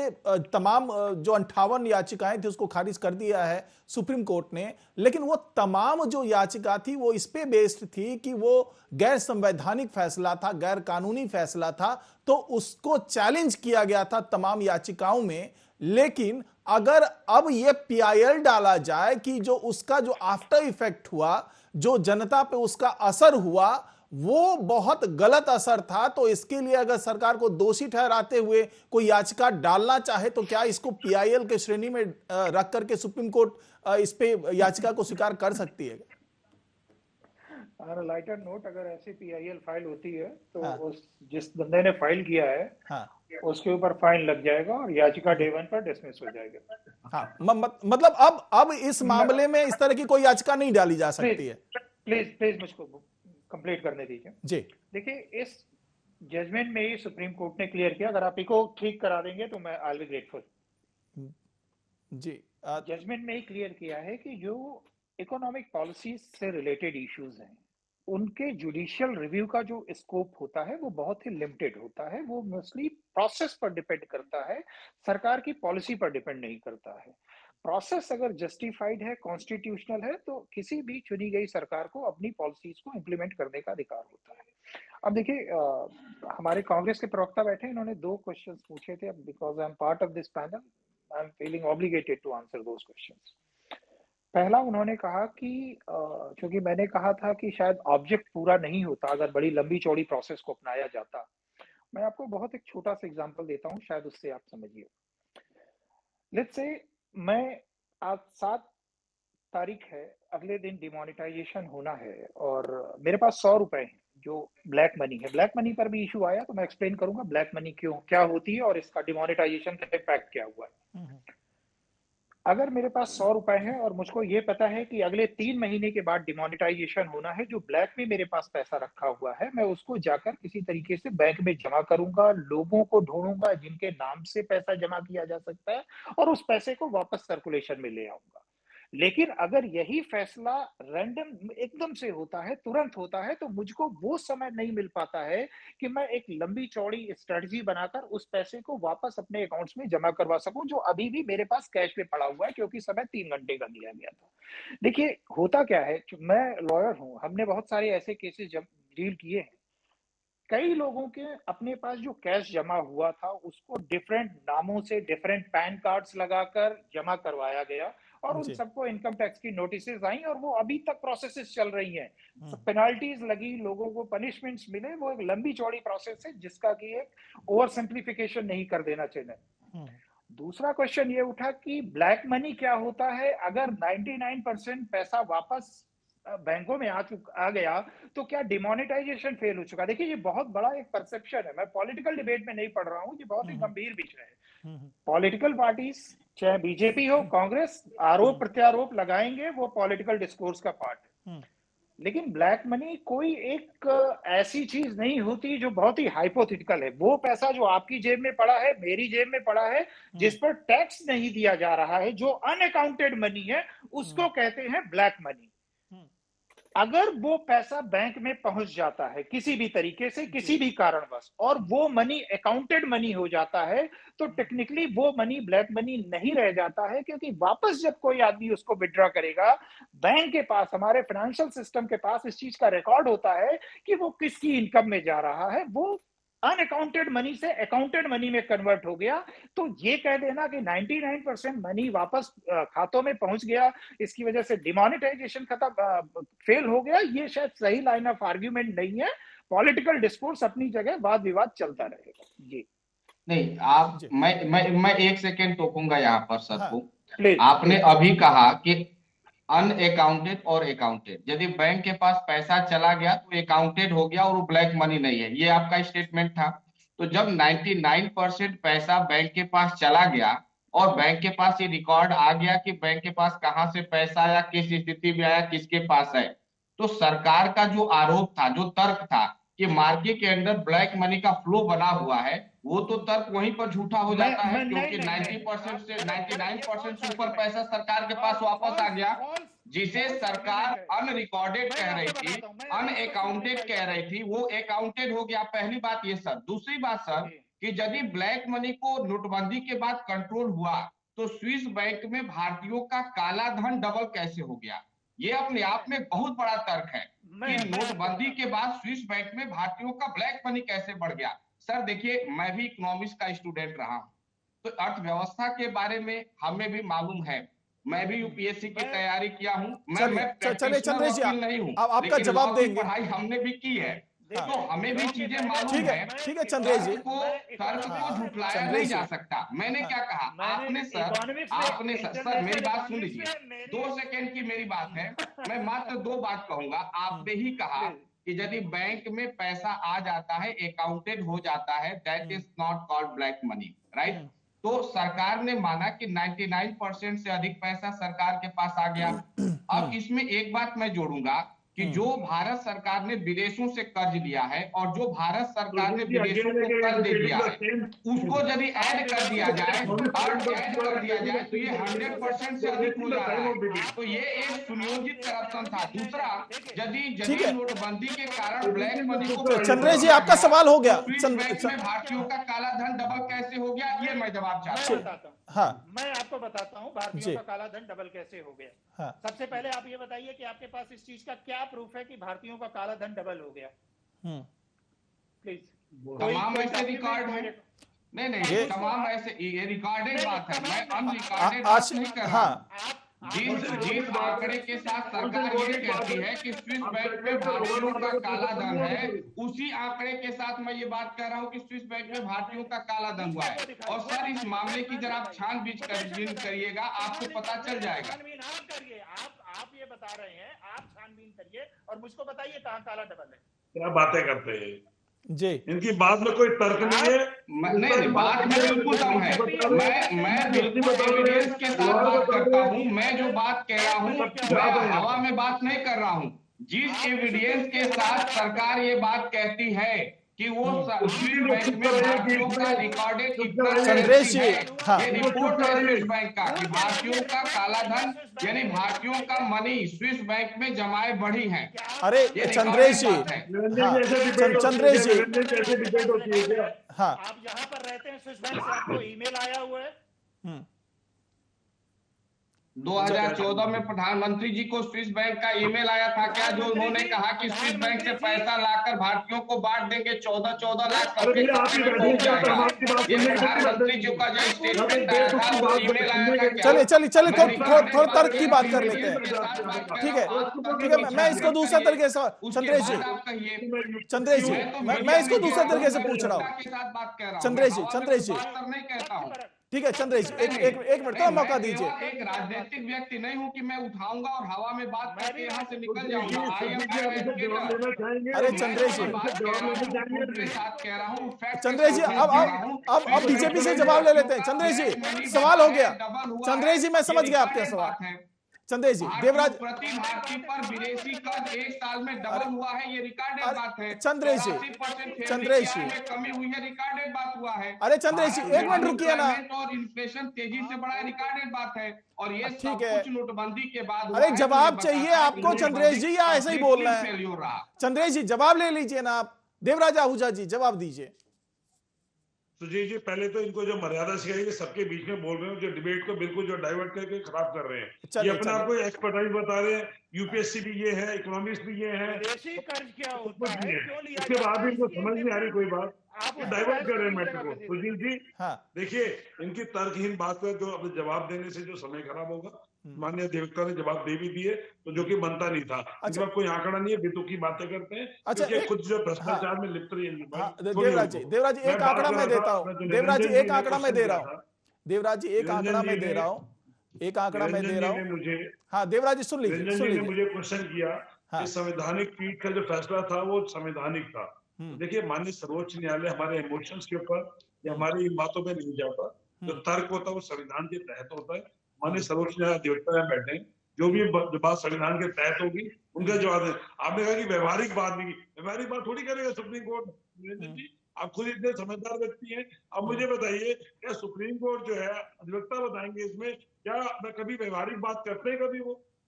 तमाम जो 58 याचिकाएं थी उसको खारिज कर दिया है सुप्रीम कोर्ट ने, लेकिन वो तमाम जो याचिका थी वो इस पे बेस्ड थी कि वो गैर संवैधानिक फैसला था, गैर कानूनी फैसला था, तो उसको चैलेंज किया गया था तमाम याचिकाओं में। लेकिन अगर अब ये पीआईएल डाला जाए कि जो उसका जो आफ्टर इफेक्ट हुआ, जो जनता पे उसका असर हुआ, वो बहुत गलत असर था, तो इसके लिए अगर सरकार को दोषी ठहराते हुए कोई याचिका डालना चाहे तो क्या इसको पीआईएल के श्रेणी में रख करके सुप्रीम कोर्ट इस पे याचिका को स्वीकार कर सकती है? लाइटर नोट, अगर ऐसी पीआईएल फाइल होती है तो उस जिस बंदे ने फाइल किया है उसके ऊपर फाइन लग जाएगा और याचिका डे 1 पर डिसमिस हो जाएगा। हाँ, मतलब अब इस मामले में इस तरह की कोई याचिका नहीं डाली जा सकती है। प्लीज मुझको कंप्लीट करने दीजिए जी। देखिए, इस जजमेंट में ही सुप्रीम कोर्ट ने क्लियर किया, अगर आप इसको ठीक करा देंगे तो मैं आई विल बी ग्रेटफुल। जी, जजमेंट में ही क्लियर किया है कि जो इकोनॉमिक पॉलिसी से रिलेटेड इश्यूज हैं उनके जुडिशियल रिव्यू का जो स्कोप होता है वो बहुत ही लिमिटेड होता है। वो मोस्टली प्रोसेस पर डिपेंड करता है, सरकार की पॉलिसी पर डिपेंड नहीं करता है। प्रोसेस अगर जस्टिफाइड है, कॉन्स्टिट्यूशनल है, तो किसी भी चुनी गई सरकार को अपनी पॉलिसीज को इम्प्लीमेंट करने का अधिकार होता है। अब देखिए, हमारे कांग्रेस के प्रवक्ता बैठे, इन्होंने 2 क्वेश्चंस पूछे थे। Because I am part of this panel, I am feeling obligated to answer those questions. पहला उन्होंने कहा कि क्योंकि मैंने कहा था कि शायद ऑब्जेक्ट पूरा नहीं होता अगर बड़ी लंबी चौड़ी प्रोसेस को अपनाया जाता। मैं आपको बहुत एक छोटा सा एग्जांपल देता हूँ, शायद उससे आप समझिए। लेट्स से मैं आज 7 तारीख है, अगले दिन डिमोनेटाइजेशन होना है और मेरे पास 100 रुपए हैं जो ब्लैक मनी है। ब्लैक मनी पर भी इशू आया तो मैं एक्सप्लेन करूंगा ब्लैक मनी क्यों क्या होती है और इसका डिमोनेटाइजेशन का इम्पैक्ट क्या हुआ है। अगर मेरे पास 100 रुपए है और मुझको ये पता है कि अगले 3 महीने के बाद डिमोनेटाइजेशन होना है, जो ब्लैक में मेरे पास पैसा रखा हुआ है मैं उसको जाकर किसी तरीके से बैंक में जमा करूंगा, लोगों को ढूंढूंगा जिनके नाम से पैसा जमा किया जा सकता है और उस पैसे को वापस सर्कुलेशन में ले आऊंगा। लेकिन अगर यही फैसला रैंडम एकदम से होता है, तुरंत होता है, तो मुझको वो समय नहीं मिल पाता है कि मैं एक लंबी चौड़ी स्ट्रेटजी बनाकर उस पैसे को वापस अपने अकाउंट्स में जमा करवा सकूं, जो अभी भी मेरे पास कैश में पड़ा हुआ है क्योंकि समय 3 घंटे का दिया गया था। देखिए होता क्या है, मैं लॉयर हूं, हमने बहुत सारे ऐसे केसेस डील किए हैं। कई लोगों के अपने पास जो कैश जमा हुआ था उसको डिफरेंट नामों से डिफरेंट पैन कार्ड्स लगाकर जमा करवाया गया और उन सबको इनकम टैक्स की नोटिसेस आई और वो अभी तक प्रोसेसेस चल रही हैं। पेनाल्टीज लगी, लोगों को पनिशमेंट्स मिले, वो एक लंबी चौड़ी प्रोसेस है जिसका कि एक ओवर सिंप्लीफिकेशन नहीं कर देना चाहिए। दूसरा क्वेश्चन ये उठा कि ब्लैक मनी क्या होता है। अगर 99% पैसा वापस बैंकों में आ गया तो क्या डिमोनेटाइजेशन फेल हो चुका? देखिए ये बहुत बड़ा एक परसेप्शन है, मैं पॉलिटिकल डिबेट में नहीं पढ़ रहा हूँ, ये बहुत ही गंभीर विषय है। पॉलिटिकल पार्टीज चाहे बीजेपी हो कांग्रेस आरोप प्रत्यारोप लगाएंगे, वो पॉलिटिकल डिस्कोर्स का पार्ट है। लेकिन ब्लैक मनी कोई एक ऐसी चीज नहीं होती जो बहुत ही हाइपोथेटिकल है। वो पैसा जो आपकी जेब में पड़ा है, मेरी जेब में पड़ा है, जिस पर टैक्स नहीं दिया जा रहा है, जो अनअकाउंटेड मनी है, उसको कहते हैं ब्लैक मनी। अगर वो पैसा बैंक में पहुंच जाता है किसी भी तरीके से, किसी भी कारणवश, और वो मनी अकाउंटेड मनी हो जाता है, तो टेक्निकली वो मनी ब्लैक मनी नहीं रह जाता है, क्योंकि वापस जब कोई आदमी उसको विड्रॉ करेगा, बैंक के पास, हमारे फाइनेंशियल सिस्टम के पास इस चीज का रिकॉर्ड होता है कि वो किसकी इनकम में जा रहा है। वो अनअकाउंटेड मनी से अकाउंटेड मनी में कन्वर्ट हो गया। तो ये कह देना कि 99% मनी वापस खातों में पहुंच गया, इसकी वजह से डिमोनेटाइजेशन खत्म फेल हो गया, ये शायद सही लाइन ऑफ आर्ग्यूमेंट नहीं है। पॉलिटिकल डिस्कोर्स अपनी जगह, वाद विवाद चलता रहेगा। जी नहीं, आप मैं 1 सेकेंड टोकूंगा यहाँ पर सर को। प्लीज। आपने अभी कहा कि अनअकाउंटेड और अकाउंटेड, यदि बैंक के पास पैसा चला गया तो अकाउंटेड हो गया और वो ब्लैक मनी नहीं है, ये आपका स्टेटमेंट था। तो जब 99% पैसा बैंक के पास चला गया और बैंक के पास ये रिकॉर्ड आ गया कि बैंक के पास कहां से पैसा आया, किस स्थिति में आया, किसके पास है, तो सरकार का जो आरोप था, जो तर्क था कि मार्केट के अंदर ब्लैक मनी का फ्लो बना हुआ है, वो तो तर्क वहीं पर झूठा हो जाता है, क्योंकि 90% से 99% से ऊपर पैसा सरकार के पास वापस आ गया, जिसे सरकार अनरिकॉर्डेड कह रही थी, अनअकाउंटेड कह रही थी, वो अकाउंटेड हो गया। पहली बात ये सर। दूसरी बात सर, कि यदि ब्लैक मनी को नोटबंदी के बाद कंट्रोल हुआ तो स्विस बैंक में भारतीयों का काला धन डबल कैसे हो गया? ये अपने आप में बहुत बड़ा तर्क है कि नोटबंदी के बाद स्विस बैंक में भारतीयों का ब्लैक मनी कैसे बढ़ गया। सर देखिए, मैं भी इकोनॉमिक्स का स्टूडेंट रहा हूं, तो अर्थव्यवस्था के बारे में हमें भी मालूम है। मैं भी यूपीएससी की तैयारी किया हूं। मैं प्रैक्टिशनर वकील नहीं हूं, अब आपका जवाब देंगे। पढ़ाई हमने भी की है, तो हमें भी चीजें मालूम है। ठीक है चंद्रेश जी, तर्क को झुठलाया नहीं जा सकता। मैंने क्या कहा, आपने सर मेरी बात सुन लीजिए, 2 सेकेंड की मेरी बात है, मैं मात्र 2 बात कहूंगा। आपने ही कहा कि यदि बैंक में पैसा आ जाता है, अकाउंटेड हो जाता है, that is not called black money, right? तो सरकार ने माना कि 99% से अधिक पैसा सरकार के पास आ गया। अब इसमें एक बात मैं जोड़ूंगा कि जो भारत सरकार ने विदेशों से कर्ज लिया है और जो भारत सरकार ने विदेशों को कर्ज दे दिया है, उसको यदि ऐड कर दिया जाए तो ये 100% से अधिक हो जा रहा है। तो ये एक सुनियोजित करप्शन था। दूसरा, यदि नोटबंदी के कारण ब्लैक मनी को, चंद्रेश जी आपका सवाल हो गया। भारतीयों का काला धन डबल कैसे हो गया, ये मैं जवाब चाहता हूँ। हाँ, मैं आपको बताता हूँ भारतीयों का काला धन डबल कैसे हो गया। हाँ। सबसे पहले आप ये बताइए कि आपके पास इस चीज का क्या प्रूफ है कि भारतीयों का काला धन डबल हो गया? प्लीज। तमाम ऐसे रिकॉर्ड है। नहीं, तमाम ऐसे, ये रिकॉर्डेड बात है, मैं अनरिकॉर्डेड बात नहीं कर रहा। जिस आंकड़े के साथ सरकार ये कहती है कि स्विस बैंक में भारतीयों का काला धन है, उसी आंकड़े के साथ मैं ये बात कर रहा हूँ कि स्विस बैंक में भारतीयों का काला धन हुआ है। और सर, इस मामले की जरा आप छानबीन करिएगा, आपको पता चल जाएगा। आप करिए, आप ये बता रहे हैं, आप छानबीन करिए और मुझको बताइए कहाँ काला धन है। क्या बातें करते हैं जी, इनकी बात में कोई तर्क नहीं है। नहीं, बात में बिल्कुल दम है। मैं बिल्कुल एविडेंस के साथ बात करता हूँ। मैं जो बात कह रहा हूँ, मैं हवा में बात नहीं कर रहा हूँ। जिस एविडेंस के साथ सरकार ये बात कहती है कि वो स्विस बैंक में भारतीयों का रिकॉर्डेड कितना चंद्रेश जी, हाँ, ये रिपोर्ट है स्विस बैंक का कि भारतीयों का काला धन यानी भारतीयों का मनी स्विस बैंक में जमाए बढ़ी हैं। अरे चंद्रेश जी, चंद्रेश जी, हाँ, आप यहाँ पर रहते हैं, स्विस बैंक से आपको ईमेल आया हुआ है? 2014 में प्रधानमंत्री जी को स्विस बैंक का ईमेल आया था क्या, जो उन्होंने कहा कि स्विस बैंक से पैसा लाकर भारतीयों को बांट देंगे, 14 लाख सबके खाते में पहुंच जाएगा। ये प्रधानमंत्री जी का जो स्टेटमेंट आया था, वो ईमेल आया था क्या? चलिए थोड़ा तर्क की बात कर लेते हैं। ठीक है, मैं इसको दूसरा तरीके से, चंद्रेश जी, मैं इसको दूसरे तरीके से पूछ रहा हूँ। चंद्रेश जी, नहीं कहता हूँ। ठीक है चंद्रेश जी, एक मिनट का मौका दीजिए। एक राजनीतिक व्यक्ति नहीं हूं कि मैं उठाऊंगा और हवा में बात करके यहाँ से निकल जाऊंगा। अरे चंद्रेश जी, चंद्रेश जी, अब बीजेपी से जवाब ले लेते हैं। चंद्रेश जी, सवाल हो गया। चंद्रेश जी, मैं समझ गया आपका सवाल। चंद्रेश जी, देवराज, प्रति भारतीय पर विदेशी कर्ज एक साल में डबल हुआ है, ये रिकॉर्डेड बात है। चंद्रेश जी, कमी हुई है, रिकॉर्डेड बात हुआ है। अरे चंद्रेश जी, एक मिनट रुकिए ना। और इन्फ्लेशन तेजी से बढ़ा, रिकॉर्डेड बात है। और ये सब कुछ नोटबंदी के बाद। अरे जवाब चाहिए आपको चंद्रेश जी, या ऐसे ही बोलना है? चंद्रेश जी, जवाब ले लीजिए ना आप। देवराज आहूजा जी, जवाब दीजिए। सुजीत जी, पहले तो इनको जो मर्यादा सिखाई कि सबके बीच में बोल रहे हो, जो डिबेट को बिल्कुल जो डाइवर्ट करके खराब कर रहे हैं। ये अपने आप को एक्सपर्टाइज बता रहे हैं, यूपीएससी भी ये है, इकोनॉमिक्स भी ये है, कर्ज क्या होता है, इसके बाद भी इनको समझ नहीं आ रही कोई बात, डाइवर्ट कर रहे हैं मैटर को। सुजीत जी, देखिए, इनकी तर्कहीन बात पर जो अब जवाब देने से जो समय खराब होगा, माननीय देवता ने जवाब दे भी दिए, तो जो कि बनता नहीं था। अच्छा, कोई आंकड़ा नहीं है, बेतुकी की बातें करते हैं। अच्छा, खुद जो भ्रष्टाचार में लिप्त रही है। देवराज जी, एक आंकड़ा मैं देता हूँ। देवराज जी, एक आंकड़ा मैं दे रहा हूँ। देवराज जी, एक आंकड़ा मैं दे रहा हूँ। मुझे, हाँ देवराज जी, सुन लीजिए। मुझे क्वेश्चन किया कि संवैधानिक पीठ का जो फैसला था वो संवैधानिक था। देखिए, माननीय सर्वोच्च न्यायालय हमारे इमोशंस के ऊपर या हमारी इन बातों में नहीं जाता। जो तर्क होता है वो संविधान के तहत होता है। माननीय सर्वोच्च न्यायालय अधिवक्ता बैठे, जो भी बात संविधान के तहत होगी उनका जवाब है। आपने कहा कि व्यवहारिक बात नहीं, व्यवहारिक बात थोड़ी करेगा सुप्रीम कोर्ट। आप खुद इतने समझदार व्यक्ति हैं, अब मुझे बताइए, क्या सुप्रीम कोर्ट जो है अधिवक्ता बताएंगे इसमें क्या कभी व्यवहारिक बात करते हैं?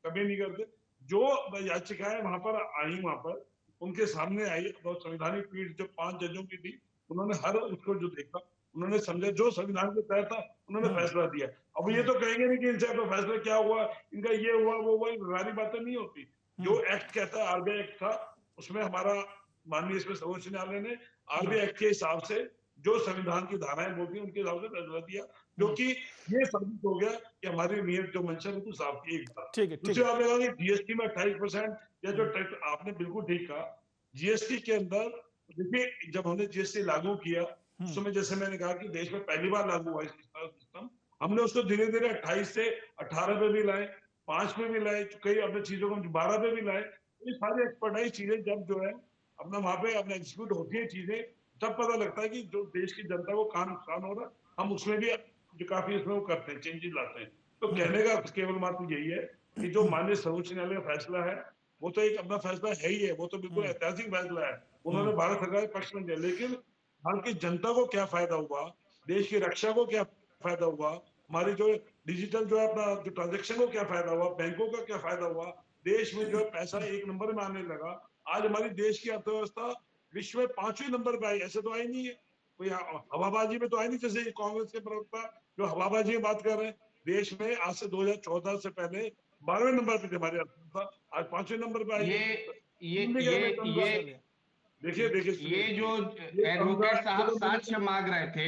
कभी नहीं करते। जो याचिकाएं वहां पर आई, वहां पर उनके सामने आई, तो संवैधानिक पीठ जो 5 जजों की थी, उन्होंने हर उसको जो देखा, उन्होंने समझा, जो संविधान के तहत था उन्होंने फैसला दिया। अब ये तो कहेंगे नहीं कि इनसे तो फैसला क्या हुआ, इनका ये हुआ वो हुआ, व्यवहारिक बातें नहीं होती। जो एक्ट कहता है, आरबीआई एक्ट था, उसमें हमारा माननीय इसमें सर्वोच्च न्यायालय ने आरबीआई एक्ट के हिसाब से जो संविधान की धाराएं बोलती है उनके हिसाब से फैसला दिया, जो कि ये साबित हो गया कि हमारी नियत जो मंशा है बिल्कुल साफ की। एक बात दूसरी, आपने कहा कि जीएसटी में 28% या जो टैक्स, आपने बिल्कुल ठीक कहा। जीएसटी के अंदर देखिए, जब हमने जीएसटी लागू किया उस समय, जैसे मैंने कहा कि देश में पहली बार लागू हुआ सिस्टम, हमने उसको धीरे धीरे 28 से 18 पे भी लाए, 5 पे भी लाए, कई अपने चीजों को 12 पे भी लाए। ये सारी एक्सपर्टाइज चीजें जब जो है अपना वहां पे अपने एग्जीक्यूट होती है चीजें, तब पता लगता है कि जो देश की जनता को कहाँ नुकसान हो रहा है, हम उसमें भी जो काफी इसमें वो करते हैं, चेंजेस लाते हैं। तो कहने का केवल मात्र यही है कि जो माननीय सर्वोच्च न्यायालय का फैसला है वो तो एक अपना फैसला है ही है, वो तो बिल्कुल ऐतिहासिक फैसला है। उन्होंने भारत सरकार के पक्ष में दिया, लेकिन भारत की जनता को क्या फायदा हुआ, देश की रक्षा को क्या फायदा हुआ, हमारी जो डिजिटल जो है अपना जो ट्रांजेक्शन को क्या फायदा हुआ, बैंकों का क्या फायदा हुआ, देश में जो है पैसा 1 नंबर में आने लगा। आज हमारी देश की अर्थव्यवस्था विश्व में 5वें नंबर पे आई, ऐसे तो आई नहीं है, कोई हवाबाजी में तो आई नहीं। जैसे कांग्रेस के प्रवक्ता जो हवाबाजी में बात कर रहे हैं, देश में आज से 2014 से पहले 12वें नंबर पे थे हमारी अर्थव्यवस्था, आज 5वें नंबर पे आई। देखिए, ये जो एडवोकेट साहब साक्ष्य मांग रहे थे,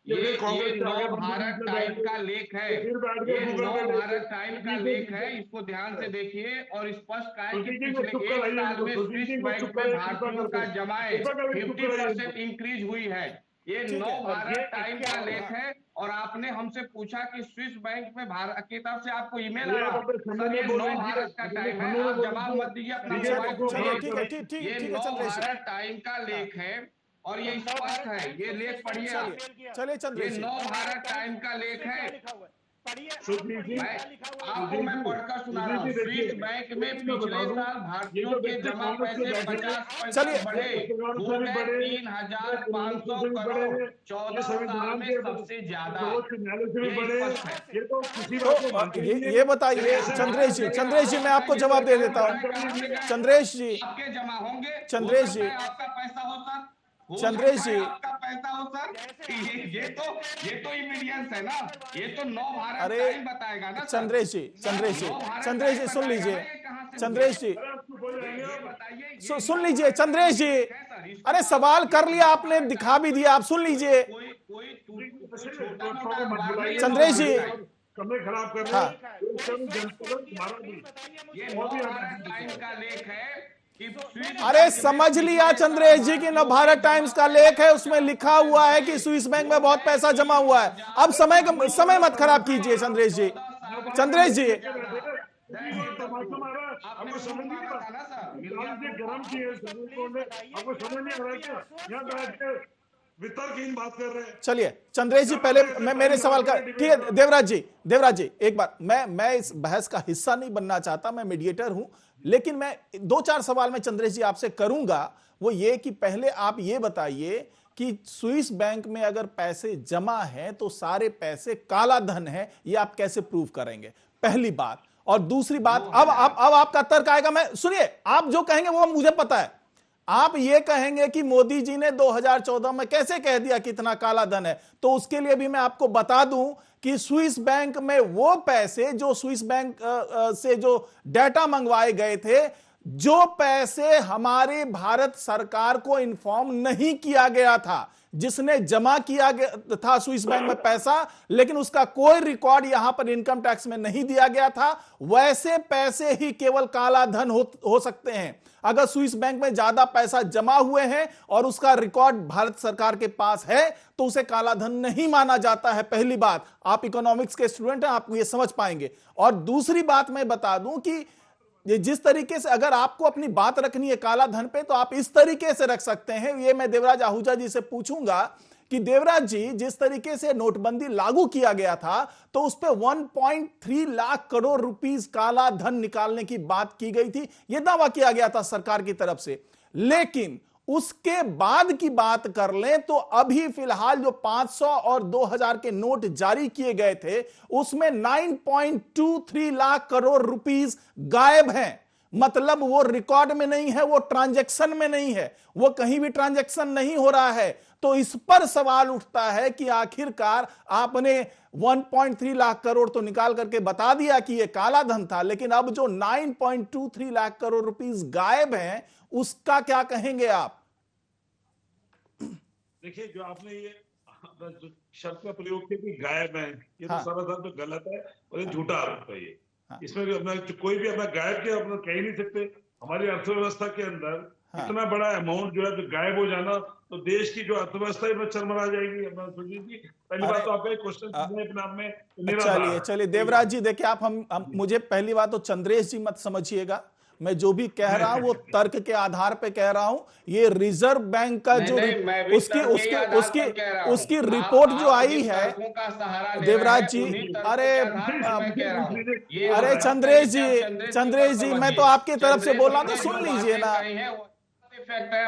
ये नव भारत टाइम का लेख है, ये नव भारत टाइम का लेख है, इसको ध्यान से देखिए और स्पष्ट कहा है कि पिछले 1 साल में स्विस बैंक में भारतीयों का जमाएं 50% इंक्रीज हुई है। ये नव भारत टाइम का लेख है और आपने हमसे पूछा कि स्विस बैंक में भारत की तरफ से आपको ईमेल आया, सर ये नव भारत का टाइम है, आप जवाब मत दीजिए अपना मोबाइल खोलिए, ये नव भारत टाइम का लेख है और ये स्पष्ट है, ये लेख पढ़िए आप। चलिए चंद्रेश ये जी, नव भारत टाइम का लेख है। आपको मैं पढ़कर सुना रहा हूँ, स्विस बैंक में पिछले साल भारतीयों के जमा पैसे 50% बढ़े, हो गए 3,500 करोड़, 14 साल में सबसे ज्यादा। तो ये बताइए चंद्रेश जी मैं आपको जवाब दे देता हूँ। चंद्रेश जी, आपके जमा होंगे, चंद्रेश जी, आपका पैसा हो सर, चंद्रेश जी, आपका पैसा हो सर, ये तो इमीडियंस है ना, ये तो नव भारत अरे टाइम बताएगा ना। चंद्रेश जी सुन लीजिए, चंद्रेश जी सुन लीजिए, चंद्रेश जी, अरे सवाल कर लिया आपने, दिखा भी दिया, आप सुन लीजिए चंद्रेश जी। समय खराब कर रहे हैं, ये नव भारत टाइम का लेख है। अरे समझ लिया चंद्रेश जी कि नव भारत टाइम्स का लेख है, उसमें लिखा हुआ है कि स्विस बैंक में बहुत पैसा जमा हुआ है। अब समय मत खराब कीजिए चंद्रेश जी। चंद्रेश जी आपको समझ नहीं आ रहा, गरम किए आपको समझ नहीं आ रहा है, यहाँ बैठ के वितर्कहीन बात कर रहे हैं। चलिए चंद्रेश जी, पहले मैं मेरे सवाल का, ठीक है देवराज जी एक बार, मैं इस बहस का हिस्सा नहीं बनना चाहता, मैं मीडिएटर हूं, लेकिन मैं 2-4 सवाल में चंद्रेश जी आपसे करूंगा। वो ये कि पहले आप ये बताइए कि स्विस बैंक में अगर पैसे जमा हैं तो सारे पैसे काला धन है, ये आप कैसे प्रूव करेंगे, पहली बात। और दूसरी बात, अब आपका तर्क आएगा, मैं सुनिए, आप जो कहेंगे वो मुझे पता है। आप ये कहेंगे कि मोदी जी ने 2014 में कैसे कह दिया कि इतना काला धन है, तो उसके लिए भी मैं आपको बता दूं कि स्विस बैंक में वो पैसे जो स्विस बैंक से जो डेटा मंगवाए गए थे, जो पैसे हमारे भारत सरकार को इन्फॉर्म नहीं किया गया था, जिसने जमा किया गया था स्विस बैंक में पैसा, लेकिन उसका कोई रिकॉर्ड यहां पर इनकम टैक्स में नहीं दिया गया था, वैसे पैसे ही केवल काला धन हो सकते हैं। अगर स्विस बैंक में ज्यादा पैसा जमा हुए हैं और उसका रिकॉर्ड भारत सरकार के पास है तो उसे काला धन नहीं माना जाता है। पहली बात, आप इकोनॉमिक्स के स्टूडेंट हैं, आप ये समझ पाएंगे। और दूसरी बात मैं बता दूं कि ये जिस तरीके से अगर आपको अपनी बात रखनी है काला धन पे, तो आप इस तरीके से रख सकते हैं। ये मैं देवराज आहूजा जी से पूछूंगा कि देवराज जी, जिस तरीके से नोटबंदी लागू किया गया था तो उस पे 1.3 लाख करोड़ रुपीस काला धन निकालने की बात की गई थी, यह दावा किया गया था सरकार की तरफ से। लेकिन उसके बाद की बात कर लें तो अभी फिलहाल जो 500 और 2000 के नोट जारी किए गए थे, उसमें 9.23 लाख करोड़ रुपीस गायब हैं। मतलब वो रिकॉर्ड में नहीं है, वो ट्रांजैक्शन में नहीं है, वो कहीं भी ट्रांजैक्शन नहीं हो रहा है। तो इस पर सवाल उठता है कि आखिरकार आपने 1.3 लाख करोड़ तो निकाल करके बता दिया कि ये काला धन था, लेकिन अब जो 9.23 लाख करोड़ रुपीस गायब हैं, उसका क्या कहेंगे आप? देखिए, जो आपने ये शब्द का प्रयोग किया कि गायब है, ये तो सरासर तो गलत है और ये झूठा आरोप है। ये इसमें भी अपना कोई भी अपना गायब किया अपना कह ही नहीं सकते। हमारी अर्थव्यवस्था के अंदर इतना बड़ा अमाउंट जो है तो गायब हो जाना, तो देश की जो अर्थव्यवस्था है चरमरा जाएगी। अपना सुजीत जी, पहली बात तो आपका क्वेश्चन अपने आप में चलिए देवराज जी, देखिए आप मुझे पहली बात तो चंद्रेश जी मत समझिएगा, मैं जो भी कह रहा हूं वो तर्क के आधार पे कह रहा हूं। ये रिजर्व बैंक का जो उसकी रिपोर्ट जो आई है देवराज जी, अरे चंद्रेश जी मैं तो आपकी तरफ से बोल रहा हूं, तो सुन लीजिए ना।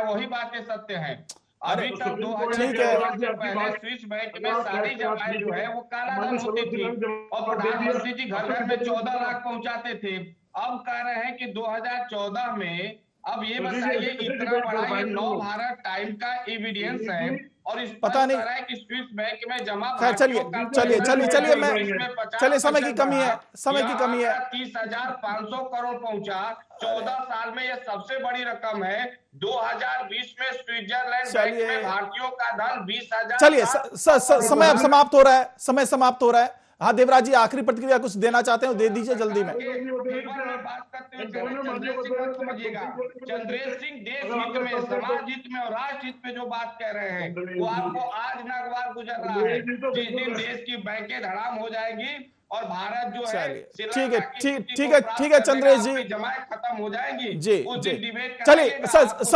वही बातें सत्य है। अरे अभी तक 2014 से पहले स्विस बैंक में सारी जमाएं जो है वो काला धन होती थी और प्रधानमंत्री जी घर घर में 14 लाख पहुंचाते थे। अब कह रहे हैं कि 2014 में, अब ये बताइए इतना बड़ा ये नव भारत टाइम का एविडेंस है और इस पता नहीं है कि स्विस बैंक में जमा खैर चलिए समय की कमी है, समय की कमी है। 30,500 करोड़ पहुंचा, 14 साल में यह सबसे बड़ी रकम है। 2020 में स्विट्जरलैंड बैंक में भारतीयों का धन 20,000। चलिए समय अब समाप्त हो रहा है, समय समाप्त हो रहा है। हाँ देवराज जी, आखिरी प्रतिक्रिया कुछ देना चाहते हैं, दे दीजिए जल्दी में। बात करते हुए चंद्रेश सिंह देश हित में, समाज हित में और राष्ट्र हित में जो बात कह रहे हैं वो आपको आज नागवार गुजर रहा है। जिस दिन देश की बैंकें धड़ाम हो जाएगी और भारत जो है ठीक है चंद्रेश जी, जमायत खत्म हो जाएगी जी चलिए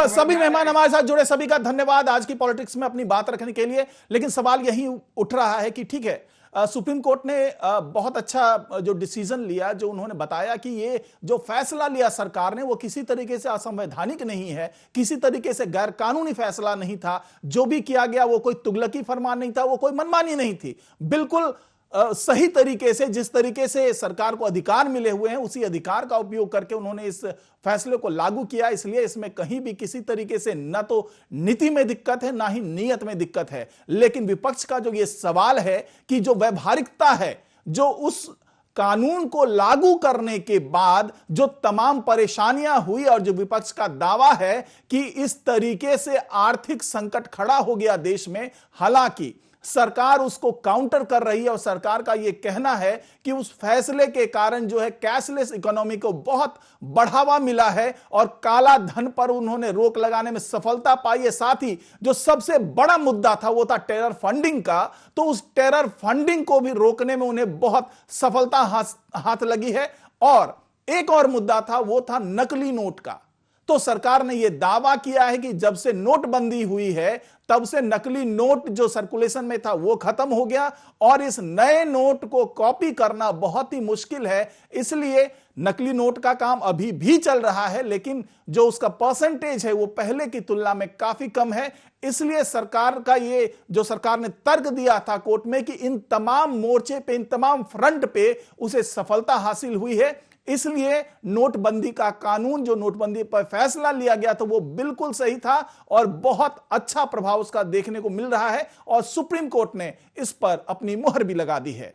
सभी मेहमान हमारे साथ जुड़े सभी का धन्यवाद आज की पॉलिटिक्स में अपनी बात रखने के लिए। लेकिन सवाल यही उठ रहा है कि ठीक है, सुप्रीम कोर्ट ने बहुत अच्छा जो डिसीजन लिया, जो उन्होंने बताया कि ये जो फैसला लिया सरकार ने वो किसी तरीके से असंवैधानिक नहीं है, किसी तरीके से गैर कानूनी फैसला नहीं था। जो भी किया गया वो कोई तुगलकी फरमान नहीं था, वो कोई मनमानी नहीं थी। बिल्कुल सही तरीके से, जिस तरीके से सरकार को अधिकार मिले हुए हैं उसी अधिकार का उपयोग करके उन्होंने इस फैसले को लागू किया। इसलिए इसमें कहीं भी किसी तरीके से न तो नीति में दिक्कत है ना ही नीयत में दिक्कत है। लेकिन विपक्ष का जो ये सवाल है कि जो व्यवहारिकता है, जो उस कानून को लागू करने के बाद जो तमाम परेशानियां हुई और जो विपक्ष का दावा है कि इस तरीके से आर्थिक संकट खड़ा हो गया देश में, हालांकि सरकार उसको काउंटर कर रही है और सरकार का यह कहना है कि उस फैसले के कारण जो है कैशलेस इकोनॉमी को बहुत बढ़ावा मिला है और काला धन पर उन्होंने रोक लगाने में सफलता पाई है। साथ ही जो सबसे बड़ा मुद्दा था वो था टेरर फंडिंग का, तो उस टेरर फंडिंग को भी रोकने में उन्हें बहुत सफलता हाथ लगी है। और एक और मुद्दा था, वो था नकली नोट का। तो सरकार ने यह दावा किया है कि जब से नोटबंदी हुई है तब से नकली नोट जो सर्कुलेशन में था वो खत्म हो गया और इस नए नोट को कॉपी करना बहुत ही मुश्किल है। इसलिए नकली नोट का काम अभी भी चल रहा है, लेकिन जो उसका परसेंटेज है वो पहले की तुलना में काफी कम है। इसलिए सरकार का ये जो सरकार ने तर्क दिया था कोर्ट में कि इन तमाम मोर्चे पे, इन तमाम फ्रंट पे उसे सफलता हासिल हुई है। इसलिए नोटबंदी का कानून, जो नोटबंदी पर फैसला लिया गया था वो बिल्कुल सही था और बहुत अच्छा प्रभाव उसका देखने को मिल रहा है और सुप्रीम कोर्ट ने इस पर अपनी मुहर भी लगा दी है।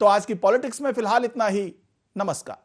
तो आज की पॉलिटिक्स में फिलहाल इतना ही। नमस्कार।